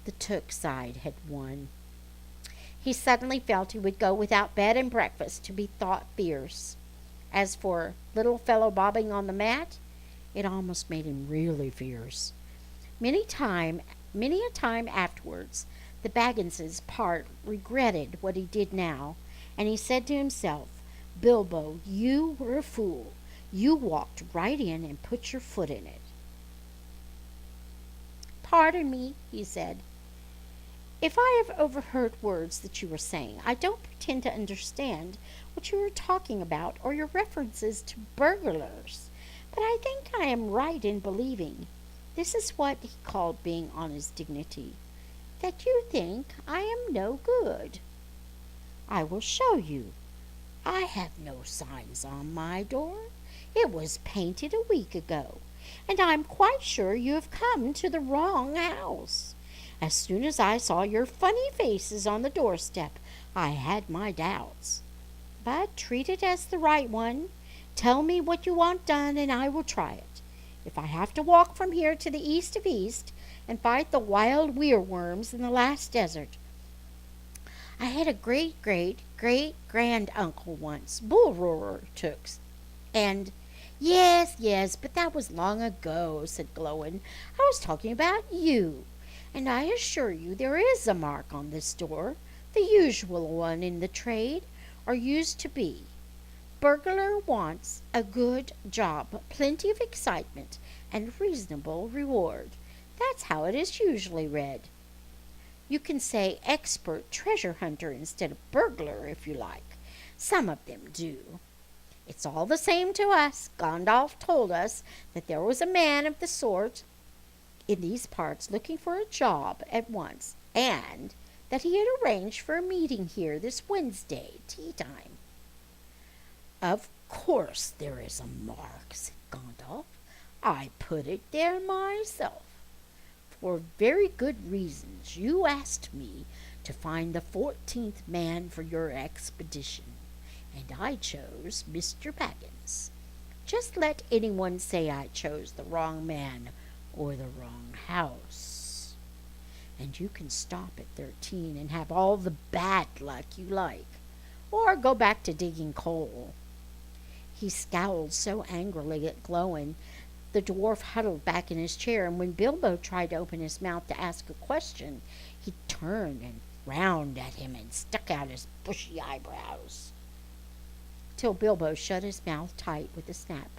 The Took side had won. He suddenly felt he would go without bed and breakfast to be thought fierce. As for little fellow bobbing on the mat, it almost made him really fierce. Many a time afterwards, the Bagginses part regretted what he did now, and he said to himself, "Bilbo, you were a fool. You walked right in and put your foot in it." "Pardon me," he said, "if I have overheard words that you were saying. I don't pretend to understand what you are talking about or your references to burglars, but I think I am right in believing this is what he called being on his dignity, that you think I am no good. I will show you. I have no signs on my door. It was painted a week ago, and I'm quite sure you have come to the wrong house. As soon as I saw your funny faces on the doorstep, I had my doubts. But treat it as the right one. Tell me what you want done, and I will try it. If I have to walk from here to the east of East and fight the wild weirworms in the last desert. I had a great-great-great-grand-uncle once, Bullroarer Tooks, and—" Yes, but that was long ago," said Glowin. "I was talking about you, and I assure you there is a mark on this door, the usual one in the trade, or used to be. Burglar wants a good job, plenty of excitement, and reasonable reward. That's how it is usually read. You can say expert treasure hunter instead of burglar if you like. Some of them do. It's all the same to us. Gandalf told us that there was a man of the sort in these parts looking for a job at once, and that he had arranged for a meeting here this Wednesday, tea time." "Of course there is a mark," said Gandalf. "I put it there myself. For very good reasons. You asked me to find the 14th man for your expedition, and I chose Mr. Baggins. Just let anyone say I chose the wrong man or the wrong house, and you can stop at 13 and have all the bad luck you like, or go back to digging coal." He scowled so angrily at Glowin, the dwarf huddled back in his chair, and when Bilbo tried to open his mouth to ask a question, he turned and frowned at him and stuck out his bushy eyebrows, till Bilbo shut his mouth tight with a snap.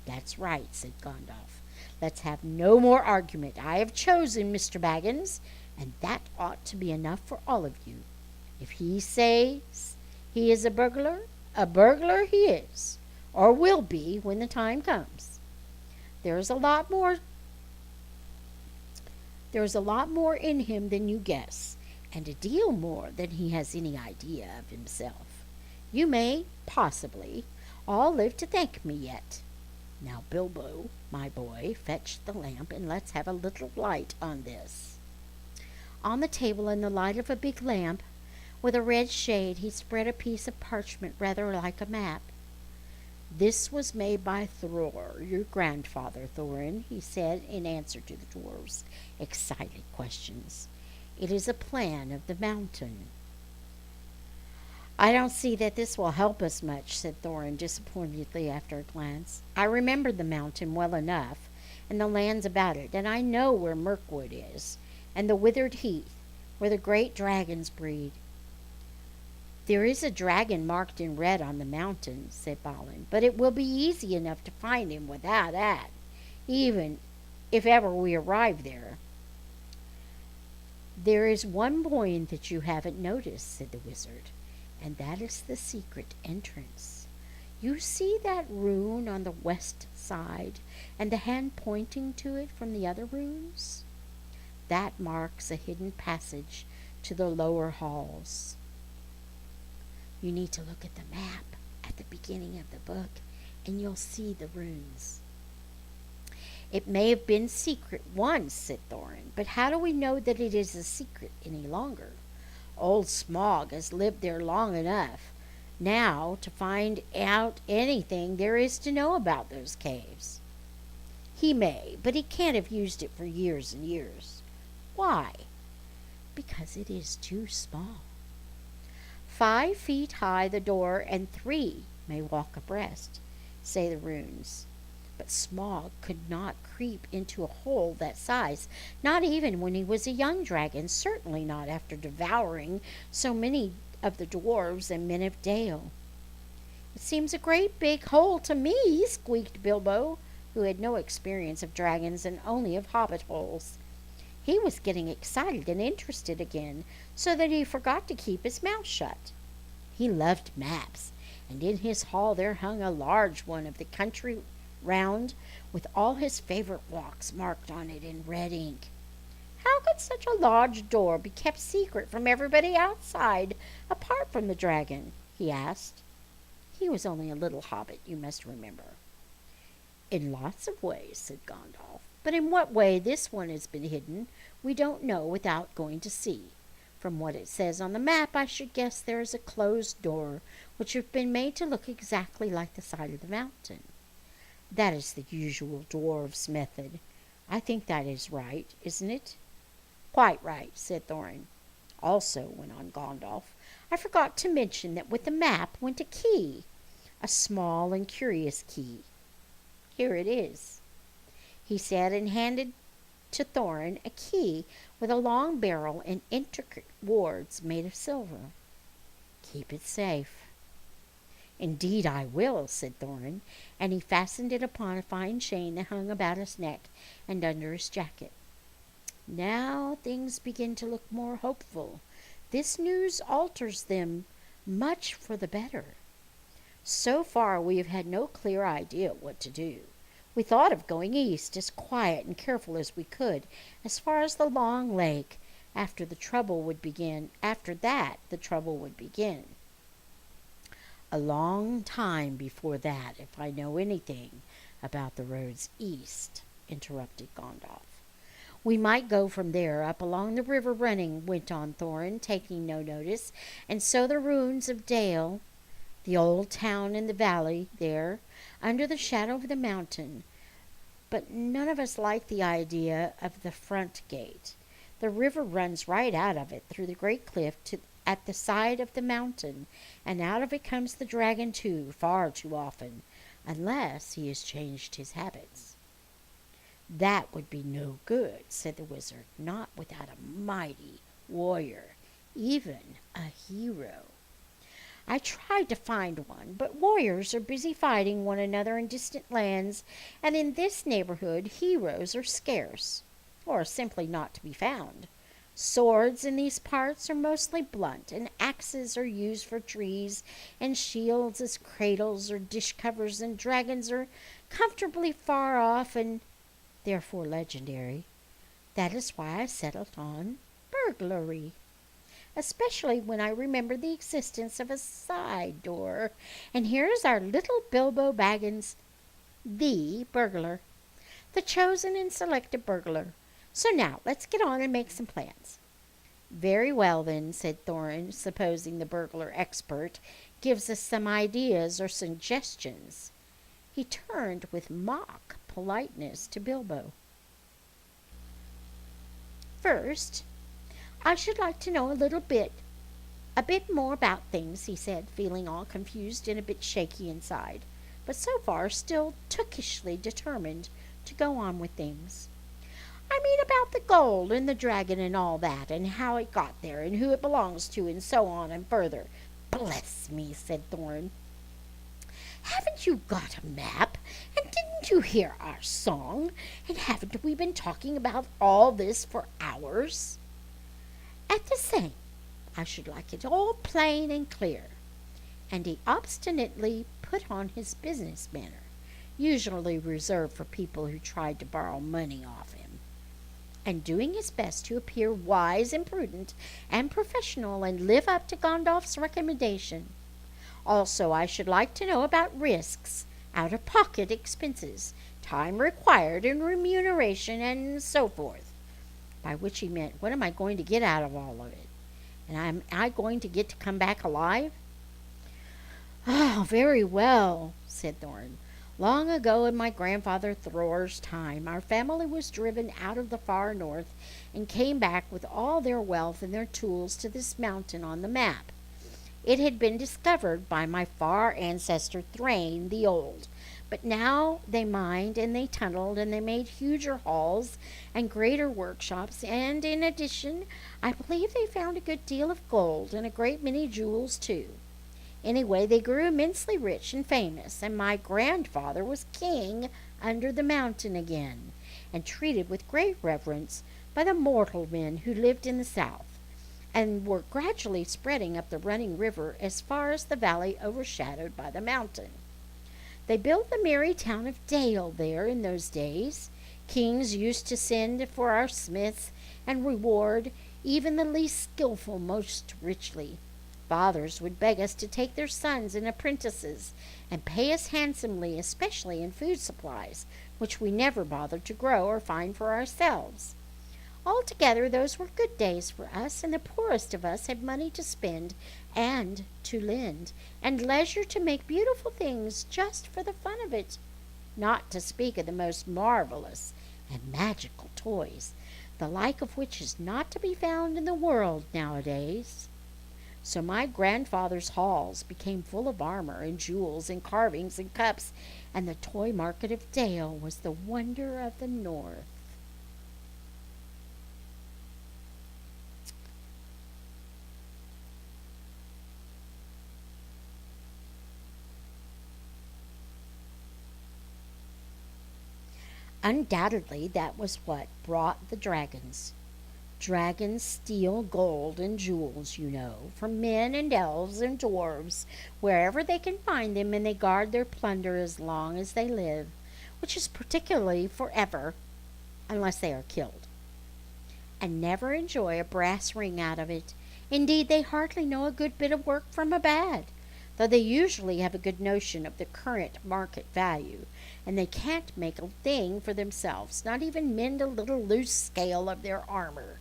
"That's right," said Gandalf. "Let's have no more argument. I have chosen Mr. Baggins, and that ought to be enough for all of you. If he says he is a burglar he is, or will be when the time comes. There's a lot more in him than you guess, and a deal more than he has any idea of himself. You may, possibly, all live to thank me yet. Now, Bilbo, my boy, fetch the lamp and let's have a little light on this." On the table, in the light of a big lamp with a red shade, he spread a piece of parchment rather like a map. "This was made by Thror, your grandfather, Thorin," he said in answer to the dwarves' excited questions. "It is a plan of the mountain." "I don't see that this will help us much," said Thorin disappointedly after a glance. "I remember the mountain well enough, and the lands about it, and I know where Mirkwood is, and the withered heath, where the great dragons breed." "There is a dragon marked in red on the mountain," said Balin, "but it will be easy enough to find him without that, even if ever we arrive there." "There is one point that you haven't noticed," said the wizard, "and that is the secret entrance. You see that rune on the west side, and the hand pointing to it from the other runes? That marks a hidden passage to the lower halls. You need to look at the map at the beginning of the book, and you'll see the runes." "It may have been secret once," said Thorin, "but how do we know that it is a secret any longer? Old Smaug has lived there long enough now to find out anything there is to know about those caves." "He may, but he can't have used it for years and years." "Why?" "Because it is too small. 5 feet high the door, and 3 may walk abreast, say the runes. But Smaug could not creep into a hole that size, not even when he was a young dragon, certainly not after devouring so many of the dwarves and men of Dale." "It seems a great big hole to me," squeaked Bilbo, who had no experience of dragons and only of hobbit holes. He was getting excited and interested again, so that he forgot to keep his mouth shut. He loved maps, and in his hall there hung a large one of the country round, with all his favorite walks marked on it in red ink. "How could such a large door be kept secret from everybody outside, apart from the dragon?" he asked. He was only a little hobbit, you must remember. "In lots of ways," said Gandalf. "But in what way this one has been hidden, we don't know without going to see. From what it says on the map, I should guess there is a closed door, which has been made to look exactly like the side of the mountain. That is the usual dwarves' method. I think that is right, isn't it?" "Quite right," said Thorin. "Also," went on Gandalf, "I forgot to mention that with the map went a key, a small and curious key. Here it is," he said, and handed to Thorin a key with a long barrel and intricate wards made of silver. "Keep it safe." "Indeed I will," said Thorin, and he fastened it upon a fine chain that hung about his neck and under his jacket. "Now things begin to look more hopeful. This news alters them much for the better. So far we have had no clear idea what to do. We thought of going east, as quiet and careful as we could, as far as the long lake. After that, the trouble would begin. A long time before that, if I know anything about the roads east," interrupted Gandalf. We might go from there up along the river running, went on Thorin, taking no notice, and so the ruins of Dale, the old town in the valley there, under the shadow of the mountain. But none of us like the idea of the front gate. The river runs right out of it through the great cliff at the side of the mountain, and out of it comes the dragon too, far too often, unless he has changed his habits. That would be no good, said the wizard, not without a mighty warrior, even a hero. I tried to find one, but warriors are busy fighting one another in distant lands, and in this neighborhood heroes are scarce, or simply not to be found. Swords in these parts are mostly blunt, and axes are used for trees, and shields as cradles or dish covers, and dragons are comfortably far off and therefore legendary. That is why I settled on burglary, especially when I remember the existence of a side door. And here is our little Bilbo Baggins, the burglar, the chosen and selected burglar. So now let's get on and make some plans. Very well then, said Thorin, supposing the burglar expert gives us some ideas or suggestions. He turned with mock politeness to Bilbo. First, I should like to know a bit more about things, he said, feeling all confused and a bit shaky inside, but so far still tookishly determined to go on with things. I mean about the gold and the dragon and all that, and how it got there, and who it belongs to, and so on and further. Bless me, said Thorin. Haven't you got a map? And didn't you hear our song? And haven't we been talking about all this for hours? At the same, I should like it all plain and clear. And he obstinately put on his business manner, usually reserved for people who tried to borrow money off him, and doing his best to appear wise and prudent and professional and live up to Gandalf's recommendation. Also, I should like to know about risks, out-of-pocket expenses, time required and remuneration, and so forth. By which he meant, what am I going to get out of all of it? And am I going to get to come back alive? Oh, very well, said Thorin. Long ago in my grandfather Thror's time, our family was driven out of the far north and came back with all their wealth and their tools to this mountain on the map. It had been discovered by my far ancestor Thrain the Old, but now they mined and they tunneled and they made huger halls and greater workshops, and in addition, I believe they found a good deal of gold and a great many jewels too. Anyway, they grew immensely rich and famous, and my grandfather was king under the mountain again, and treated with great reverence by the mortal men who lived in the south, and were gradually spreading up the running river as far as the valley overshadowed by the mountain. They built the merry town of Dale there in those days. Kings used to send for our smiths and reward even the least skillful most richly. Fathers would beg us to take their sons and apprentices and pay us handsomely, especially in food supplies, which we never bothered to grow or find for ourselves. Altogether, those were good days for us, and the poorest of us had money to spend and to lend, and leisure to make beautiful things just for the fun of it, not to speak of the most marvelous and magical toys, the like of which is not to be found in the world nowadays. So my grandfather's halls became full of armor and jewels and carvings and cups, and the toy market of Dale was the wonder of the north. Undoubtedly, that was what brought the dragons. Dragons steal gold and jewels, you know, from men and elves and dwarves, wherever they can find them, and they guard their plunder as long as they live, which is particularly forever, unless they are killed, and never enjoy a brass ring out of it. Indeed, they hardly know a good bit of work from a bad. though they usually have a good notion of the current market value, and they can't make a thing for themselves, not even mend a little loose scale of their armor.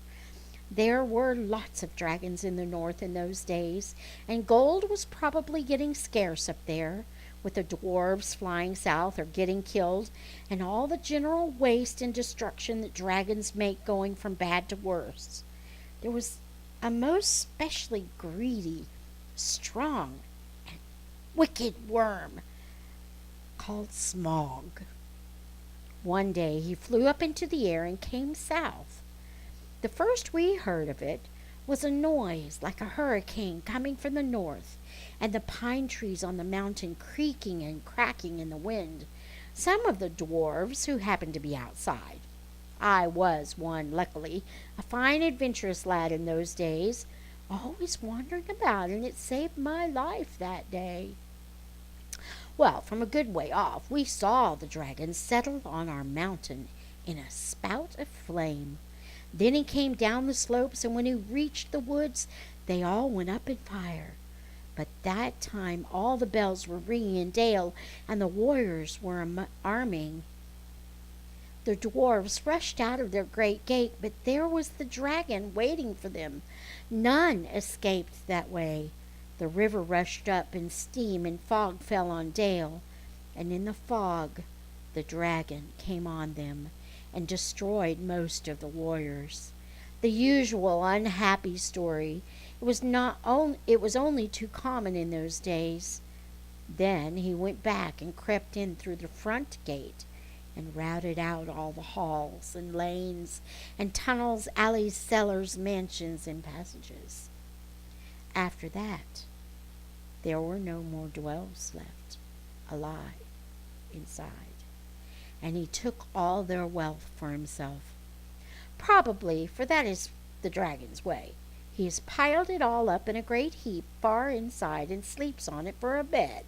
There were lots of dragons in the north in those days, and gold was probably getting scarce up there, with the dwarves flying south or getting killed, and all the general waste and destruction that dragons make going from bad to worse. There was a most specially greedy, strong, and wicked worm called Smog. One day he flew up into the air and came south. The first we heard of it was a noise like a hurricane coming from the north, and the pine trees on the mountain creaking and cracking in the wind. Some of the dwarfs who happened to be outside, I was one, luckily, a fine adventurous lad in those days, always wandering about, and it saved my life that day. Well, from a good way off, we saw the dragon settle on our mountain in a spout of flame. Then he came down the slopes, and when he reached the woods, they all went up in fire. But that time all the bells were ringing in Dale, and the warriors were arming. The dwarfs rushed out of their great gate, but there was the dragon waiting for them. None escaped that way. The river rushed up in steam, and fog fell on Dale, and in the fog the dragon came on them and destroyed most of the warriors. The usual unhappy story. It was only too common in those days. Then he went back and crept in through the front gate and routed out all the halls and lanes and tunnels, alleys, cellars, mansions, and passages. After that, there were no more dwellers left alive inside, and he took all their wealth for himself. Probably, for that is the dragon's way, he has piled it all up in a great heap far inside and sleeps on it for a bed.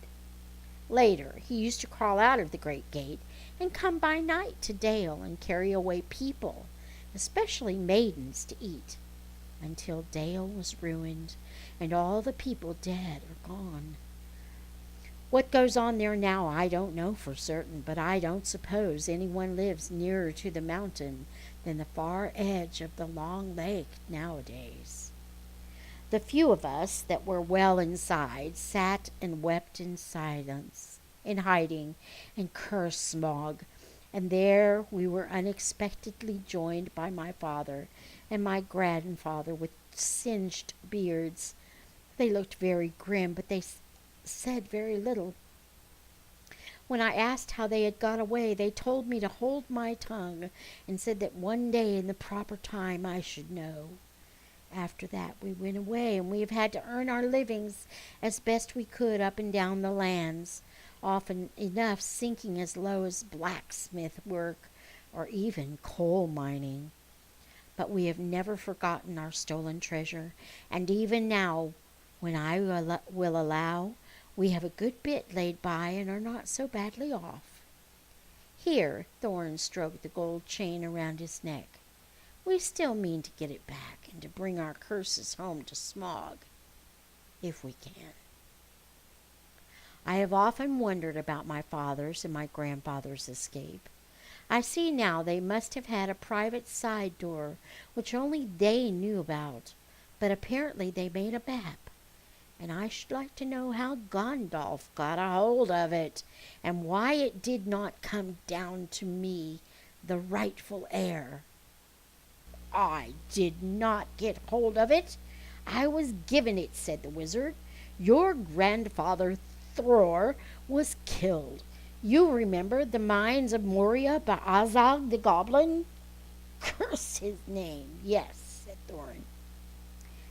Later, he used to crawl out of the great gate and come by night to Dale and carry away people, especially maidens, to eat, until Dale was ruined and all the people dead or gone. What goes on there now I don't know for certain, but I don't suppose anyone lives nearer to the mountain than the far edge of the long lake nowadays. The few of us that were well inside sat and wept in silence, in hiding, and cursed Smog, and there we were unexpectedly joined by my father and my grandfather with singed beards. They looked very grim, but they said very little. When I asked how they had got away, they told me to hold my tongue and said that one day in the proper time I should know. After that we went away, and we have had to earn our livings as best we could up and down the lands, often enough sinking as low as blacksmith work or even coal mining. But we have never forgotten our stolen treasure, and even now, when I will allow, we have a good bit laid by and are not so badly off. Here, Thorn stroked the gold chain around his neck. We still mean to get it back and to bring our curses home to Smog, if we can. I have often wondered about my father's and my grandfather's escape. I see now they must have had a private side door, which only they knew about, but apparently they made a map, and I should like to know how Gandalf got a hold of it, and why it did not come down to me, the rightful heir. I did not get hold of it. I was given it, said the wizard. Your grandfather Thror was killed. You remember the mines of Moria by Azog the goblin? Curse his name. Yes, said Thorin.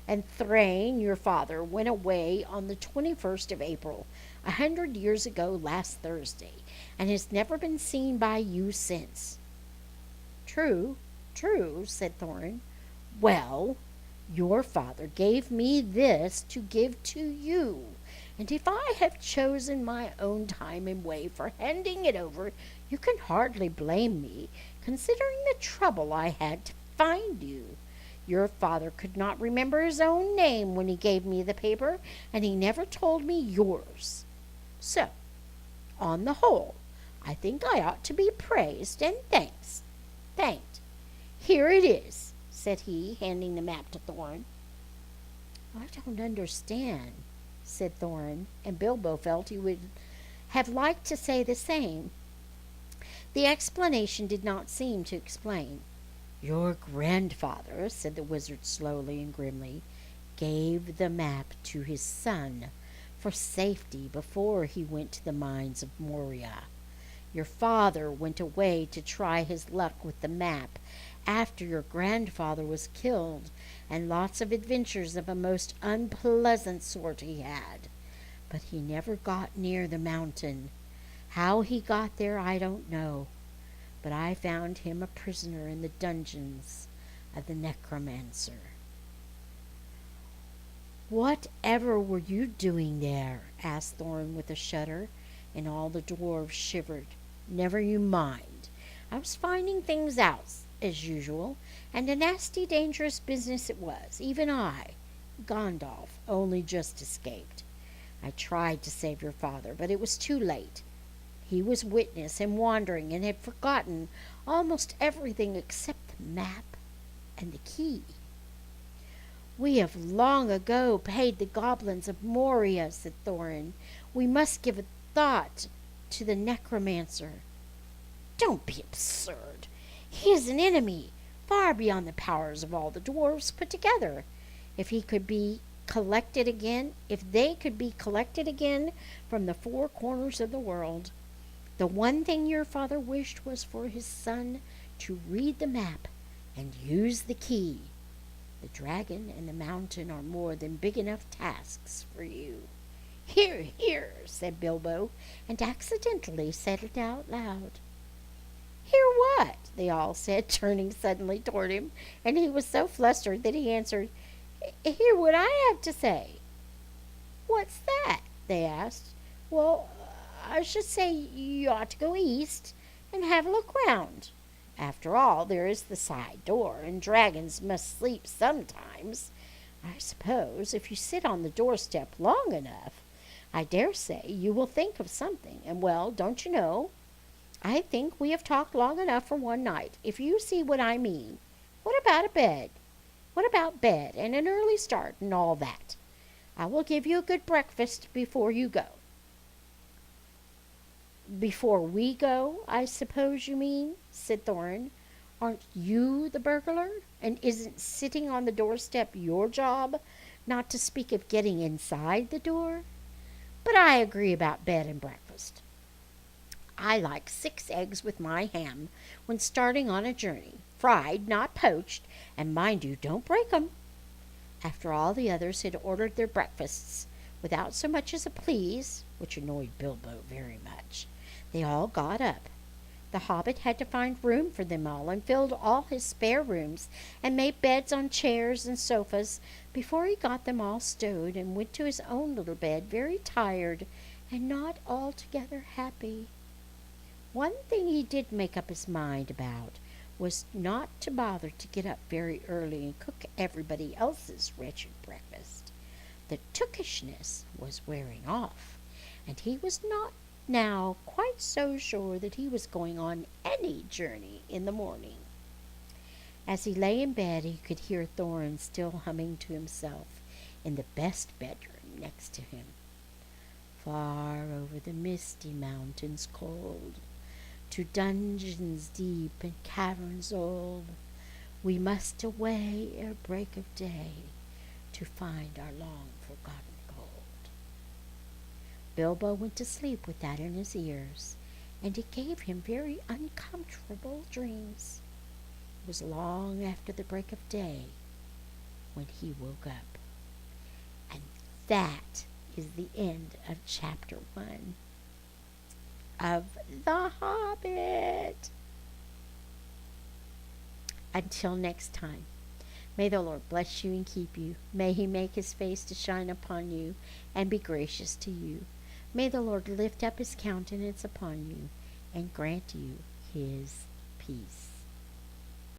And Thrain, your father, went away on the 21st of April, 100 years ago last Thursday, and has never been seen by you since. True, said Thorin. Well, your father gave me this to give to you, and if I have chosen my own time and way for handing it over, you can hardly blame me, considering the trouble I had to find you. Your father could not remember his own name when he gave me the paper, and he never told me yours. So, on the whole, I think I ought to be praised and thanked. Here it is," said he, handing the map to Thorin. "I don't understand," said Thorin, and Bilbo felt he would have liked to say the same. The explanation did not seem to explain. "Your grandfather," said the wizard slowly and grimly, "gave the map to his son for safety before he went to the mines of Moria. Your father went away to try his luck with the map after your grandfather was killed, and lots of adventures of a most unpleasant sort he had. But he never got near the mountain. How he got there I don't know, but I found him a prisoner in the dungeons of the necromancer." "Whatever were you doing there?" asked Thorin with a shudder, and all the dwarves shivered. "Never you mind. I was finding things out, as usual, and a nasty, dangerous business it was. Even I, Gandalf, only just escaped. I tried to save your father, but it was too late. He was witness and wandering and had forgotten almost everything except the map and the key." "We have long ago paid the goblins of Moria," said Thorin. "We must give a thought to the necromancer." "Don't be absurd. He is an enemy, far beyond the powers of all the dwarves put together. If they could be collected again from the four corners of the world, the one thing your father wished was for his son to read the map and use the key. The dragon and the mountain are more than big enough tasks for you." "Hear, hear," said Bilbo, and accidentally said it out loud. "Hear what?" they all said, turning suddenly toward him, and he was so flustered that he answered, "Hear what I have to say." "What's that?" they asked. "Well, I should say you ought to go east and have a look round. After all, there is the side door, and dragons must sleep sometimes. I suppose if you sit on the doorstep long enough, I dare say you will think of something. And, well, don't you know, I think we have talked long enough for one night, if you see what I mean. What about a bed? What about bed and an early start and all that? I will give you a good breakfast before you go." "Before we go, I suppose you mean," said Thorin. "Aren't you the burglar? And isn't sitting on the doorstep your job, not to speak of getting inside the door? But I agree about bed and breakfast. I like 6 eggs with my ham when starting on a journey, fried, not poached, and mind you, don't break 'em." After all the others had ordered their breakfasts, without so much as a please, which annoyed Bilbo very much, they all got up. The Hobbit had to find room for them all, and filled all his spare rooms, and made beds on chairs and sofas before he got them all stowed, and went to his own little bed very tired and not altogether happy. One thing he did make up his mind about was not to bother to get up very early and cook everybody else's wretched breakfast. The tookishness was wearing off, and he was not now quite so sure that he was going on any journey in the morning. As he lay in bed, he could hear Thorin still humming to himself in the best bedroom next to him. "Far over the misty mountains cold, to dungeons deep and caverns old, we must away ere break of day, to find our long-forgotten gold." Bilbo went to sleep with that in his ears, and it gave him very uncomfortable dreams. It was long after the break of day when he woke up. And that is the end of chapter 1 of The Hobbit. Until next time, may the Lord bless you and keep you. May he make his face to shine upon you and be gracious to you. May the Lord lift up his countenance upon you and grant you his peace.